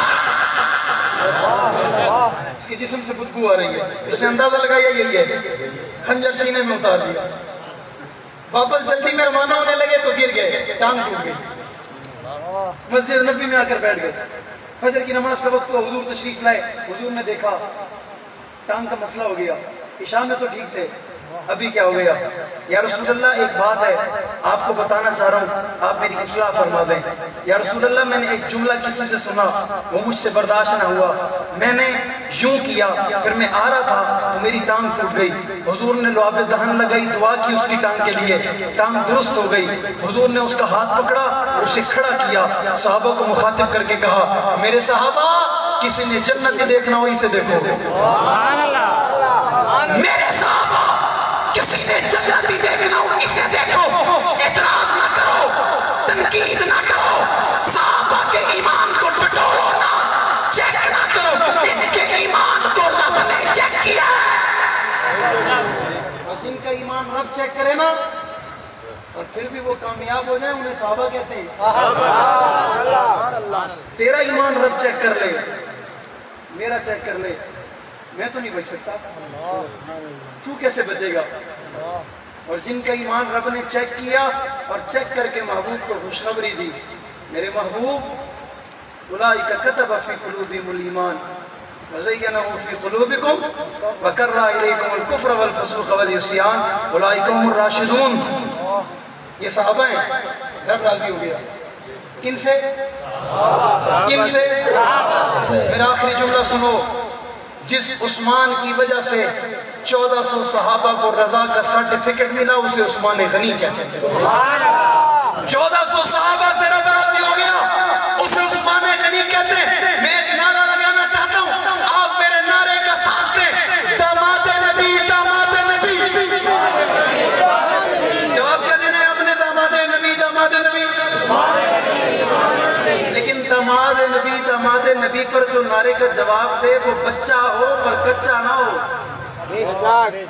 اس کے جسم سے بدبو آ رہی ہے، اس نے اندازہ لگایا یہی ہے، خنجر سینے میں اتار دیا، واپس جلدی میں روانہ ہونے لگے تو گر گئے، ٹانگ ٹوٹ گئی، مسجد نبی میں آ کر بیٹھ گئے، فجر کی نماز کا وقت کو حضور تشریف لائے، حضور نے دیکھا ٹانگ کا مسئلہ ہو گیا، عشاء میں تو ٹھیک تھے، ابھی کیا ہو گیا؟ یا رسول اللہ ایک بات ہے آپ کو بتانا چاہ رہا ہوں، آپ میری اصلاح فرما دیں۔ یا رسول اللہ میں نے ایک جملہ کسی سے سنا، وہ مجھ سے برداشت نہ ہوا، میں نے یوں کیا، پھر میں آ رہا تھا تو میری ٹانگ ٹوٹ گئی، حضور نے لعاب دہن لگائی، دعا کی اس کی ٹانگ کے لیے، ٹانگ درست ہو گئی، حضور نے اس کا ہاتھ پکڑا اور اسے کھڑا کیا، صحابہ کو مخاطب کر کے کہا میرے صحابہ کسی نے جنت دیکھنا ہو اسے دیکھو، میرے صحابہ کسی نے جنتی دیکھنا ہو اسے دیکھو، اعتراض نہ کرو، تنقید نہ کرو، صحابہ کے ایمان کو ٹٹولو نہ، چیک چیک کرے نا اور پھر بھی وہ کامیاب ہو جائیں انہیں صحابہ کہتے ہیں. تیرا ایمان رب چیک کر لے, میرا چیک کر لے, میں تو نہیں بچ سکتا, تو کیسے بچے گا؟ اور جن کا ایمان رب نے چیک کیا اور چیک کر کے محبوب کو خوشخبری دی, میرے محبوب اولئک کتب فی قلوبہم الایمان وزینہ فی قلوبکم وکرہ الیکم الکفر والفسوق والعصیان اولئک هم الراشدون. یہ صحابہ ہیں, رب راضی ہو گیا. کن سے؟ کن سے؟ میرا آخری جملہ سنو. جس عثمان کی وجہ سے 1400 صحابہ کو رضا کا سرٹیفکیٹ ملا اسے عثمان غنی کہتے ہیں. 1400 صحابہ سے رب راضی ہو گیا اسے عثمان غنی کہتے ہیں. میں ایک نعرہ لگانا چاہتا ہوں, آپ میرے نعرے کا ساتھ دیں, داماد نبی, داماد نبی. جواب کیا دینا ہے اپنے داماد نبی, داماد نبی. لیکن داماد نبی, داماد نبی پر جو نعرے کا جواب دے وہ بچہ ہو پر کچا نہ ہو.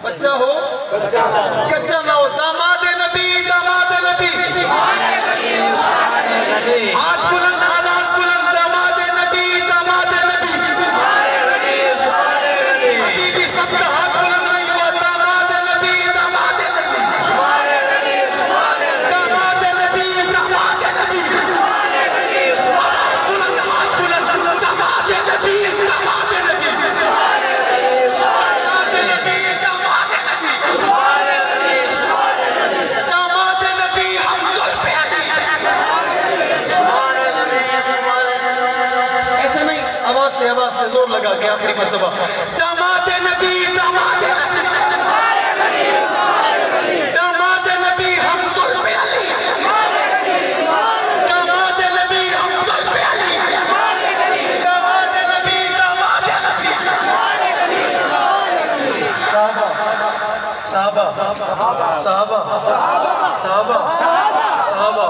بچہ ہو کچا نہ ہو. داماد نبی, داماد نبی. ہاتھ بلند, آواز بلند. داماد نبی, داماد نبی. ابھی بھی سب کا ہاتھ بلند نہیں ہوا. داماد نبی, داماد نبی. داماد نبی, داماد نبی. آواز بلند, ہاتھ بلند. داماد نبی, داماد نبی. آواز سے زور لگا کے آخری مرتبہ داماد نبی, داماد نبی. داماد نبی ہم زلف علی, داماد نبی ہم زلف علی. داماد نبی, داماد نبی. صحابہ صحابہ صحابہ صحابہ صحابہ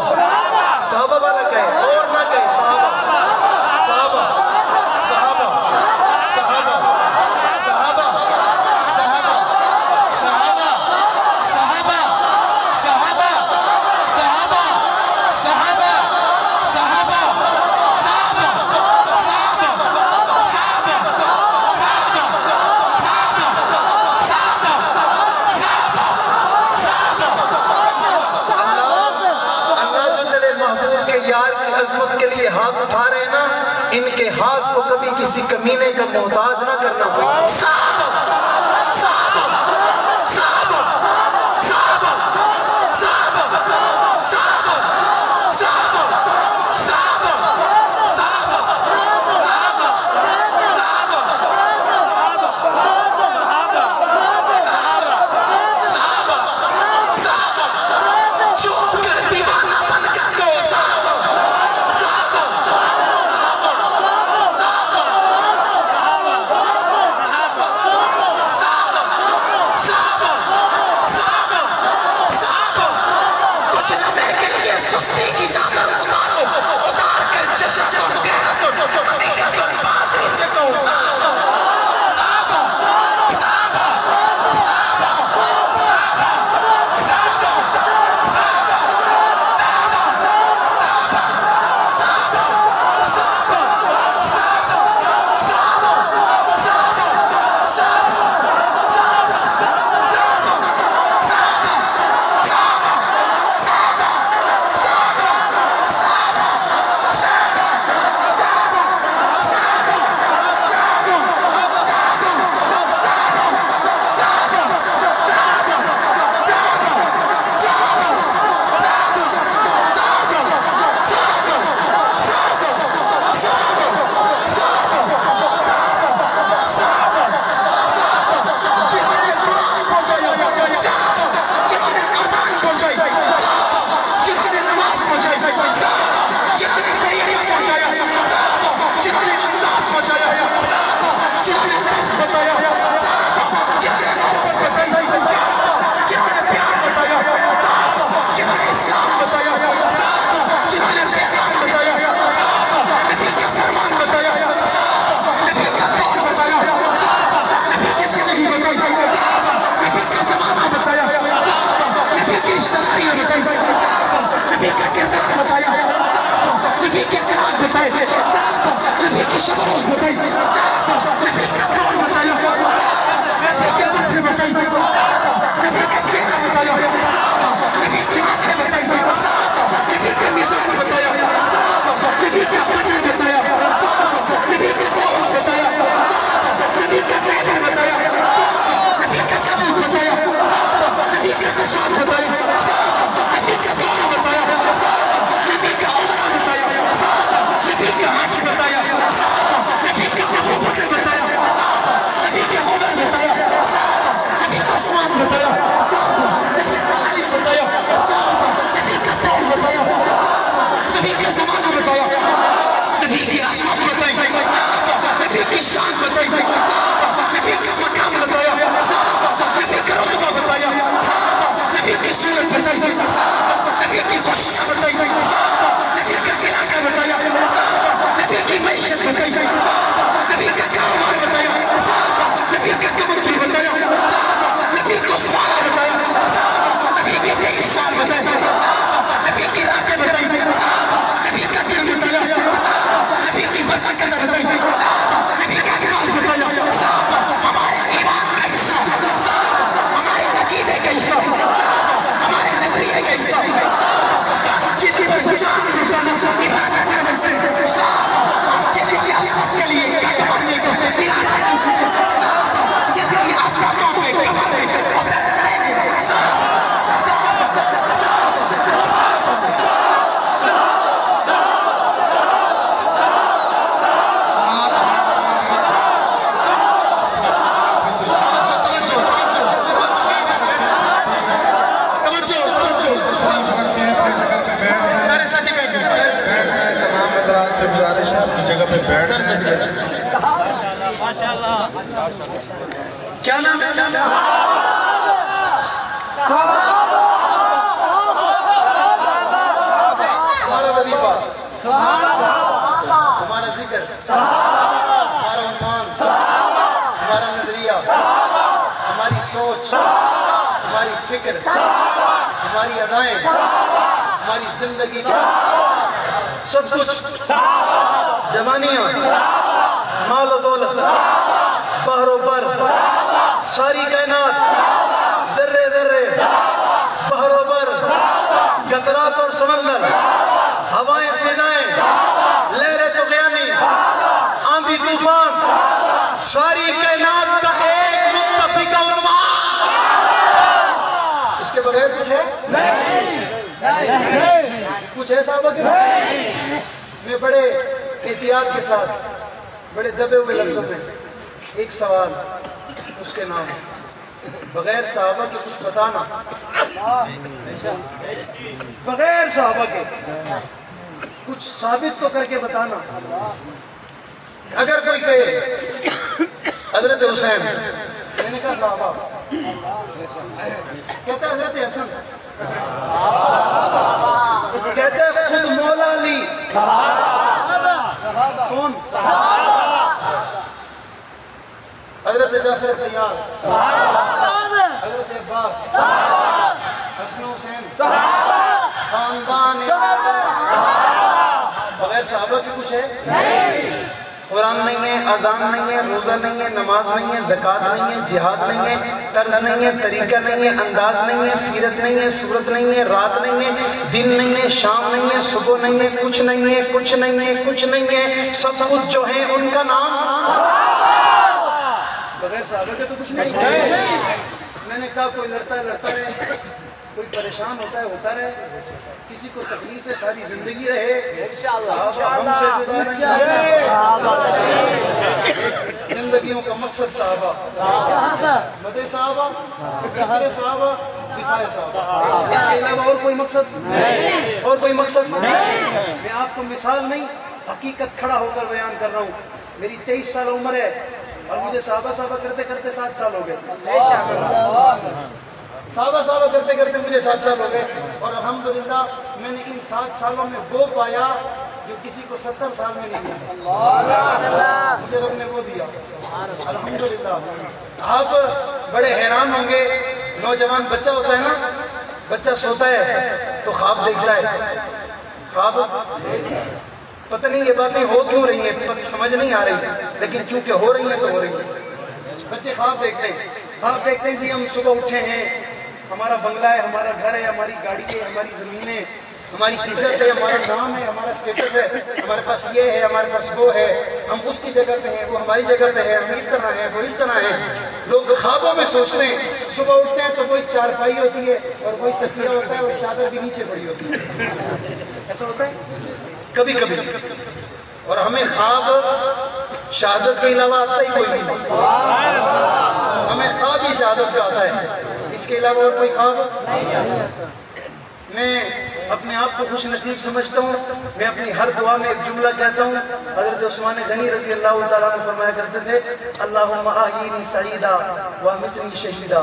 صحابہ والا کہے اور نہ کہے. صحابہ صحابہ صحابہ صحابہ صحابہ صحابہ صحابہ صحابہ صحابہ صحابہ صحابہ صحابہ اللہ جو تیرے محبوب کے یار کی عظمت کے لیے ہاتھ اٹھا رہے ہیں نا, ان کے ہاتھ کو کبھی کسی کمینے کا محتاج نہ کرنا. صحابہ صحابہ صحابہ صحابہ صحابہ صحابہ صحابہ صحابہ صحابہ صحابہ چوپ کر دیوانہ بن کر کو صحابہ صحابہ کی شب روز بتائی نبی کا دور بتایا نبی کے سچے بتائی نبی کا چہرہ بتایا نبی کی آنکھیں بتائی نبی کا مزاج بتایا نبی کا بدن بتایا نبی کا قول بتایا نبی کا پیدر بتایا نبی کا قبول بتایا نبی کا خصوص بتایا نبی کا دور بتایا نبی کا عمرہ بتایا نبی کا حج بتایا نبی کا ابو بکر بتایا نبی کا عمر بتایا نبی کا عثمان بتایا نبی کا علی بتایا نبی کا دور بتایا نبی کا زمانہ بتایا نبی کی عظمت بتائی نبی کی شان بتائی نبی کا مقام بتایا نبی کا رتبہ بتایا نبی کی صورت بتائی نبی کی خوشیاں بتائی نبی کا علاقہ بتایا نبی کی معیشت بتائی نبی کا کاروبار بتایا نبی کا کمربند بتایا نبی کو سارا بتایا نبی کے 23 سال بتایا نبی کی راتیں بتائی نبی کا دل بتایا نبی کی مساکنہ بتائی نبی کا انداز بتایا ہمارے ایمان کا حصہ ہمارے عقیدے کا حصہ ہمارے نظریے کا حصہ جتنی پہچان عبادت سمجھتے جتنی عظمت کے لیے قدم بڑھنے کا ارادہ کر چکے جتنی عظمتوں پہ قبر میں اتر جائیں گے کیا نام ہے ہمارا وظیفہ ہمارا ذکر ہمارا عنوان ہمارا نظریہ ہماری سوچ ہماری فکر ہماری ادائیں ہماری زندگی سب کچھ جوانیاں مال و دولت بحر و بر ساری کائنات ذرے ذرے بحر و بر قطرات اور سمندر ہوائیں فضائیں لہریں طغیانی آندھی طوفان ساری کائنات کا ایک متفق عنوان اس کے بغیر کچھ ہے؟ کچھ ہے صاحبہ کے میں بڑے احتیاط کے ساتھ بڑے دبے ہوئے لفظوں میں ایک سوال اس کے نام بغیر صحابہ کے کچھ بتانا بغیر صحابہ کے کچھ ثابت تو کر کے بتانا اگر کوئی کہے حضرت حسین میں نے کہا صحابہ کہتا ہے حضرت حسن کہتے ہیں خود مولا علی کون حضرت جعفر طیار حضرت عباس حسن حسین خاندان بغیر صحابہ کی کچھ ہے قرآن نہیں ہے اذان نہیں ہے روزہ نہیں ہے نماز نہیں ہے زکوٰۃ نہیں ہے جہاد نہیں ہے طرز نہیں ہے طریقہ نہیں ہے انداز نہیں ہے سیرت نہیں ہے صورت نہیں ہے رات نہیں ہے دن نہیں ہے شام نہیں ہے صبح نہیں ہے کچھ نہیں ہے کچھ نہیں ہے کچھ نہیں ہے سب کچھ جو ہے ان کا نام بغیر صحابہ کے تو کچھ نہیں میں نے کہا کوئی لڑتا ہے لڑتا رہے کوئی پریشان ہوتا ہے ہوتا رہے کسی کو تکلیف ہے ساری زندگی رہے صحابہ ہم سے جدا نہیں زندگیوں کا مقصد صحابہ مدح صحابہ ذکر صحابہ دفاع صحابہ اس کے علاوہ اور کوئی مقصد اور کوئی مقصد میں آپ کو مثال نہیں حقیقت کھڑا ہو کر بیان کر رہا ہوں میری 23 سال عمر ہے اور مجھے صحابہ کرتے کرتے 7 سال ہو گئے صحابہ کرتے کرتے مجھے 7 سال ہو گئے اور الحمدللہ میں نے ان 7 سالوں میں وہ پایا جو کسی کو 70 سال میں نہیں دیا مجھے رب نے وہ دیا الحمدللہ آپ بڑے حیران ہوں گے نوجوان بچہ ہوتا ہے نا بچہ سوتا ہے تو خواب دیکھتا ہے خواب پتہ نہیں یہ باتیں ہو کیوں رہی ہیں، سمجھ نہیں آ رہی، لیکن چونکہ ہو رہی ہیں تو ہو رہی ہیں۔ بچے خواب دیکھتے ہیں جی ہم صبح اٹھے ہیں، ہمارا بنگلہ ہے، ہمارا گھر ہے، ہماری گاڑی ہے، ہماری زمین ہے، ہماری عزت ہے، ہمارا نام ہے، ہمارا اسٹیٹس ہے، ہمارے پاس یہ ہے، ہمارے پاس وہ ہے، ہم اس کی جگہ پہ ہیں، وہ ہماری جگہ پہ ہے، ہم اس طرح ہیں، وہ اس طرح ہیں۔ لوگ خوابوں میں سوچتے ہیں، صبح اٹھتے ہیں تو وہی چارپائی ہوتی ہے اور وہی تکیہ ہوتا ہے اور چادر بھی نیچے پڑی ہوتی ہے۔ ایسا ہوتا ہے کبھی کبھی، اور ہمیں خواب شہادت کے علاوہ آتا ہی کوئی نہیں، ہمیں خواب ہی شہادت کا آتا ہے، اس کے علاوہ اور کوئی خواب نہیں آتا۔ میں اپنے آپ کو خوش نصیب سمجھتا ہوں، میں اپنی ہر دعا میں ایک جملہ کہتا ہوں۔ حضرت عثمان غنی رضی اللہ تعالیٰ عنہ فرمایا کرتے تھے، اللہم احیینی سعیدا وامتنی شہیدا،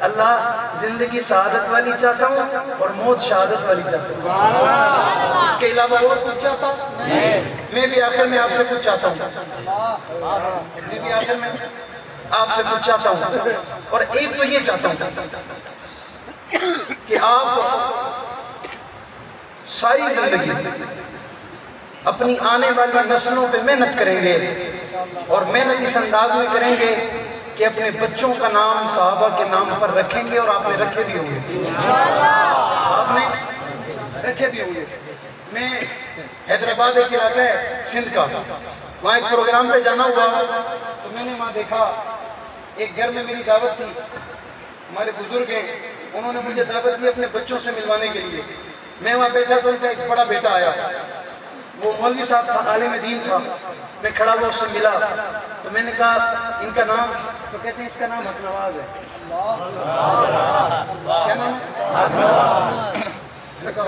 اللہ زندگی سعادت والی چاہتا ہوں اور موت شہادت والی چاہتا ہوں، اس کے علاوہ اور کچھ چاہتا ہوں؟ میں بھی آخر میں آپ سے کچھ چاہتا ہوں، میں بھی آخر میں آپ سے کچھ چاہتا ہوں، اور ایک تو یہ چاہتا ہوں کہ آپ ساری زندگی اپنی آنے والی نسلوں پہ محنت کریں گے، اور محنت اس انداز میں کریں گے کہ اپنے بچوں کا نام صحابہ کے نام پر رکھیں گے، اور آپ نے رکھے بھی ہوں گے، آپ نے رکھے بھی ہوں گے۔ میں حیدرآباد ایک علاقہ ہے سندھ کا، وہاں ایک پروگرام پہ جانا ہوا تو میں نے وہاں دیکھا ایک گھر میں میری دعوت تھی، ہمارے بزرگ ہیں، انہوں نے مجھے دعوت دی اپنے بچوں سے ملوانے کے لیے۔ میں وہاں بیٹھا تو ان کا ایک بڑا بیٹا آیا، وہ مولوی صاحب تھا، عالم دین تھا، میں کھڑا ہوا اس سے ملا تو میں نے کہا ان کا نام، تو کہتے ہیں اس کا نام حق نواز ہے۔ کیا نام ہے؟ میں نے کہا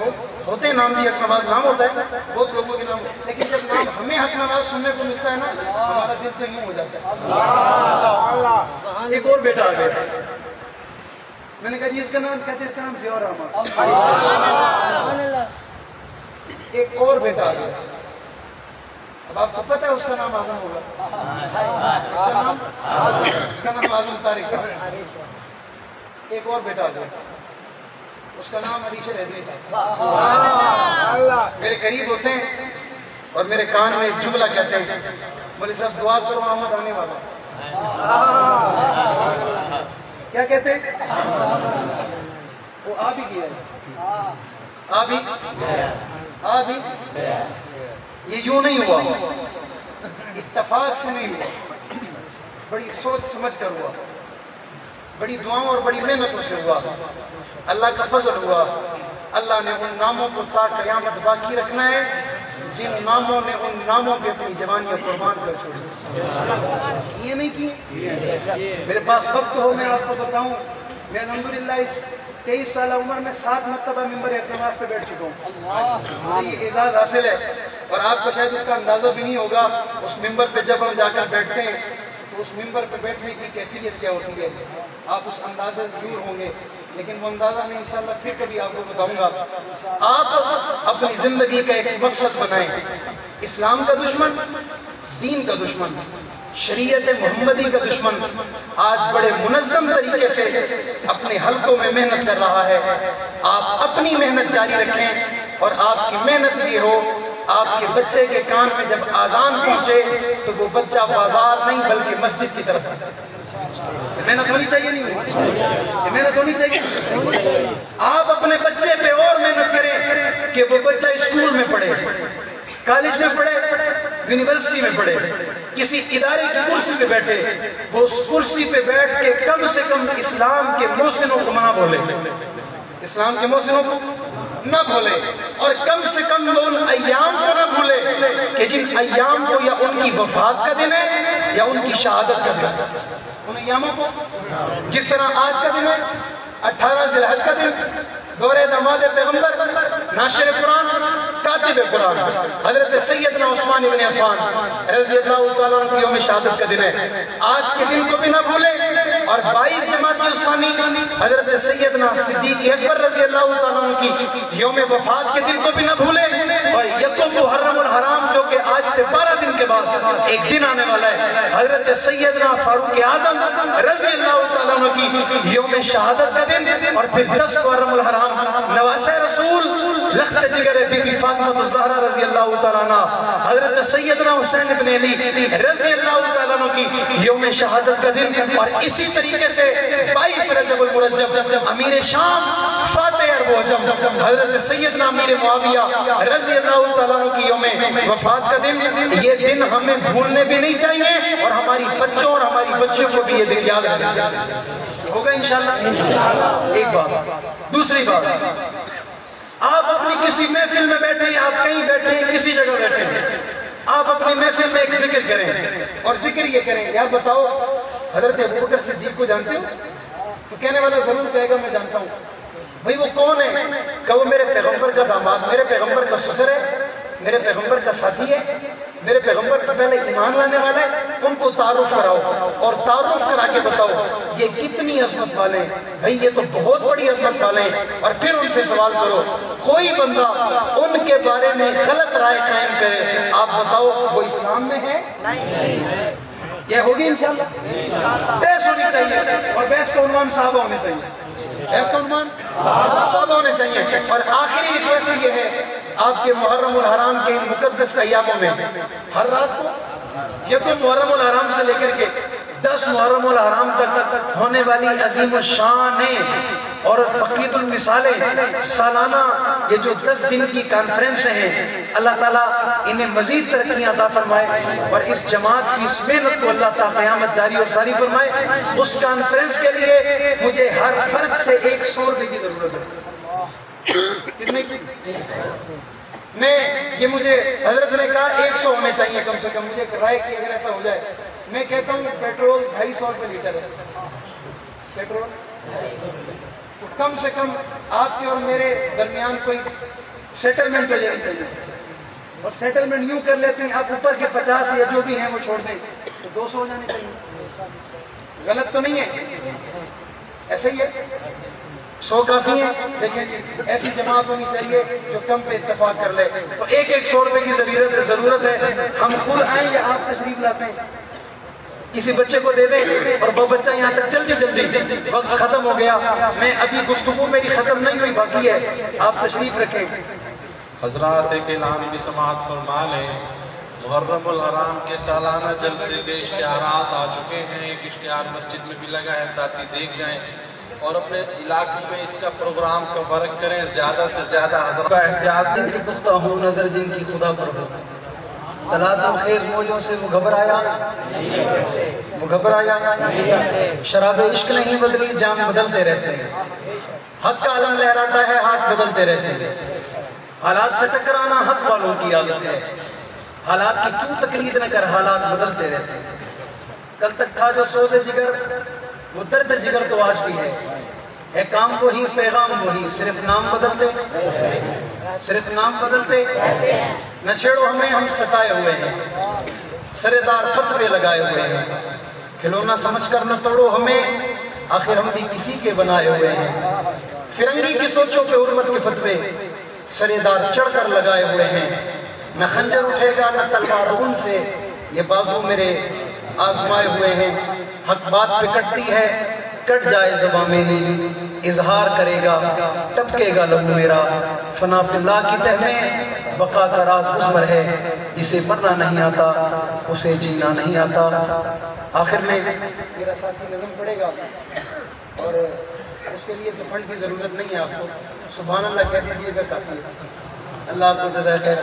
ہوتے ہیں نام جی، حق نواز نام ہوتا ہے، بہت لوگوں کے نام، لیکن جب نام ہمیں حق نواز سننے کو ملتا ہے نا ہمارا دل تو یوں ہو جاتا ہے۔ ایک اور بیٹا آ گیا، میں نے کہا جی اس کا نام، کہتے ہیں اس کا نام ضیاء الرحمن۔ ایک اور بیٹا آ گیا، اب آپ کو پتہ ہے اس کا نام اعظم ہوگا، اس کا نام اعظم طارق ہے۔ ایک اور بیٹا آ گیا، اس کا نام علی شریعتی تھا۔ میرے قریب ہوتے ہیں اور میرے کان میں ایک جملہ کہتے ہیں، مولوی صاحب دعا کرو احمد آنے والا۔ کیا کہتے ہیں؟ وہ آ بھی گیا ہے، آ بھی یہ یوں نہیں ہوا، اتفاق سے نہیں ہوا، بڑی سوچ سمجھ کر ہوا، بڑی دعاؤں اور بڑی محنتوں سے ہوا، اللہ کا فضل ہوا۔ اللہ نے ان ناموں کو تا قیامت باقی رکھنا ہے جن ناموں نے ان ناموں پہ اپنی جوانیاں قربان کر چھوڑی۔ یہ نہیں کی، میرے پاس وقت ہو میں آپ کو بتاؤں، میں الحمدللہ اس 23 سالہ عمر میں 7 مرتبہ ممبر اعتماد پہ بیٹھ چکا ہوں، یہ اعزاز حاصل ہے، اور آپ کو شاید اس کا اندازہ بھی نہیں ہوگا۔ اس ممبر پہ جب ہم جا کر بیٹھتے ہیں تو اس ممبر پہ بیٹھنے کی کیفیت کیا ہوتی ہے، آپ اس اندازے سے دور ہوں گے، لیکن وہ اندازہ میں انشاءاللہ پھر کبھی آپ کو بتاؤں گا۔ آپ اپنی زندگی کا ایک مقصد بنائیں، اسلام کا دشمن، دین کا دشمن، شریعت محمدی کا دشمن آج بڑے منظم طریقے سے اپنے حلقوں میں محنت کر رہا ہے۔ آپ اپنی محنت جاری رکھیں، اور آپ کی محنت یہ ہو آپ کے بچے کے کان میں جب آذان پہنچے تو وہ بچہ بازار نہیں بلکہ مسجد کی طرف ہے۔ محنت ہونی چاہیے نہیں ہونی؟ محنت ہونی چاہیے۔ آپ اپنے بچے پہ اور محنت کریں کہ وہ بچہ اسکول میں پڑھے، کالج میں پڑھے، یونیورسٹی میں پڑھے، کسی ادارے کی کرسی پہ بیٹھے، وہ اس کرسی پہ بیٹھ کے کم سے کم اسلام کے محسنوں کو نہ بھولے، اسلام کے محسنوں کو نہ بھولے، اور کم سے کم وہ ان ایام کو نہ بھولے کہ جن ایام کو یا ان کی وفات کا دن ہے یا ان کی شہادت کا دن ہے۔ ان ایاموں کو جس طرح آج کا دن ہے 18 ذی الحج کا دن، دورہ داماد پیغمبر، ناشر قرآن، کاتب قرآن حضرت سیدنا عثمان بن عفان رضی اللہ تعالیٰ عنہ کی یوم شہادت کا دن ہے، آج کے دن کو بھی نہ بھولے، اور 22 جمادی الثانی حضرت سیدنا صدیق اکبر رضی اللہ تعالیٰ عنہ کی یوم وفات کے دن کو بھی نہ بھولے، اور یکم محرم الحرام جو کہ آج سے 12 دن کے بعد ایک دن آنے والا ہے، حضرت سیدنا فاروق اعظم رضی اللہ تعالیٰ عنہ کی یوم شہادت کا دن، اور پھر 10 محرم الحرام نواسہ رسول لخت جگر بی بی فاطمہ الزہرا رضی اللہ تعالیٰ عنہ، حضرت سیدنا حسین بن علی رضی اللہ تعالیٰ عنہ کی یوم شہادت کا دن، اور اسی طریقے سے 22 رجب المرجب امیر شام فاتح عرب و عجم حضرت سیدنا امیر معاویہ رضی اللہ تعالیٰ عنہ کی یوم وفات کا دن، یہ دن ہمیں بھولنے بھی نہیں چاہیے اور ہماری بچوں اور ہماری بچیوں کو بھی یہ دن یاد رکھنا چاہیے۔ ہوگا انشاءاللہ؟ ایک بات۔ دوسری بات، آپ اپنی کسی محفل میں بیٹھے ہیں، آپ کہیں بیٹھے ہیں، کسی جگہ بیٹھے ہیں، آپ اپنی محفل میں ایک ذکر کریں اور ذکر یہ کریں، یار بتاؤ حضرت ابوبکر صدیق کو جانتے ہو؟ تو کہنے والا ضرور کہے گا میں جانتا ہوں۔ بھئی وہ کون ہے؟ کہ وہ میرے پیغمبر کا داماد، میرے پیغمبر کا سسر ہے، میرے پیغمبر کا ساتھی ہے، میرے پیغمبر کا پہلے ایمان لانے والا ہے، ان کو تعارف کراؤ اور تعارف کرا کے بتاؤ یہ کتنی عظمت والے ہیں۔ بھئی یہ تو بہت بڑی عظمت والے ہیں، اور پھر ان سے سوال کرو کوئی بندہ ان کے بارے میں غلط رائے قائم کرے، آپ بتاؤ وہ اسلام میں ہے؟ یہ ہوگی انشاءاللہ؟ بحث ہونی چاہیے، اور بحث کا عنوان صحابہ ہونے چاہیے، بحث کا عنوان صحابہ ہونے چاہیے۔ اور آخری ریکویسٹ یہ ہے، آپ کے محرم الحرام کے ان مقدس ایاموں میں ہر رات کو یکم محرم الحرام سے لے کر کے 10 محرم الحرام تک ہونے والی عظیم الشان اور فقید المثالیں سالانہ یہ جو 10 دن کی کانفرنس ہیں، اللہ تعالیٰ انہیں مزید ترقیاں عطا فرمائے اور اس جماعت کی اس محنت کو اللہ تعالیٰ قیامت جاری اور ساری فرمائے۔ اس کانفرنس کے لیے مجھے ہر فرد سے 100 روپے کی ضرورت ہے۔ کتنے کی؟ میں یہ مجھے حضرت نے کہا 100 ہونے چاہیے کم سے کم، مجھے رائے کی اگر ایسا ہو جائے۔ میں کہتا ہوں پیٹرول 250 روپے لیٹر ہے، پیٹرول تو کم سے کم آپ کے اور میرے درمیان کوئی سیٹلمنٹ ہو جانی چاہیے، اور سیٹلمنٹ یوں کر لیتے ہیں آپ اوپر کے 50 یا جو بھی ہیں وہ چھوڑ دیں تو 200 ہو جانے چاہیے۔ غلط تو نہیں ہے؟ ایسا ہی ہے، 100 کافی ہیں، لیکن ایسی جماعت ہونی چاہیے جو کم پہ اتفاق کر لے۔ تو 100 روپے کی ضرورت ہے، ہم خود آئیں یا آپ تشریف لاتے ہیں، کسی بچے کو دے دیں اور وہ بچہ یہاں تک جلدی وقت ختم ہو گیا، میں ابھی گفتگو میری ختم نہیں ہوئی باقی ہے، آپ تشریف رکھیں۔ حضرات ایک اعلان بھی سماعت فرما لیں، محرم الحرام کے سالانہ جلسے کے اشتہارات آ چکے ہیں، ایک اشتہار مسجد میں بھی لگا ہے، ساتھی دیکھ جائیں اور اپنے علاقے میں اس کا پروگرام کا ورک کریں، زیادہ سے زیادہ حضرات کا احتیاط۔ جن کی پختہ ہو نظر جن کی خدا پر ہو، تلاتم خیز موجوں سے وہ گھبرایا، شراب عشق نہیں بدلی، جام بدلتے رہتے ہیں، حق کا علم لہراتا ہے، ہاتھ بدلتے رہتے ہیں، حالات سے ٹکرانا حق والوں کی عادت ہے، حالات کی تو تقلید نہ کر، حالات بدلتے رہتے ہیں۔ کل تک تھا جو سوز جگر، وہ درد جگر تو آج بھی ہے کام وہی پیغام وہی، صرف نام بدلتے نہ چھیڑو ہمیں، ہم ستائے ہوئے ہیں، سردار فتوے لگائے ہوئے ہیں، کھلونا سمجھ کر نہ توڑو ہمیں، آخر ہم بھی کسی کے بنائے ہوئے ہیں، فرنگی کی سوچوں پہ حرمت کے فتوے سردار چڑھ کر لگائے ہوئے ہیں، نہ خنجر اٹھے گا نہ تلوار ان سے، یہ بازو میرے آزمائے ہوئے ہیں، حق بات پہ کٹتی ہے، کٹ جائے زباں میری، اظہار کرے گا ٹپکے گا لب میرا، فنا فی اللہ کی تہ میں بقا کا راز عزمر ہے، جسے مرنا نہیں آتا اسے جینا نہیں آتا۔ آخر میں میرا ساتھی نظم پڑے گا اور اس کے لیے تو فنڈ کی ضرورت نہیں ہے، آپ کو سبحان اللہ کہہ دیجیے گا کافی ہے۔ اللہ آپ کو جزائے خیر۔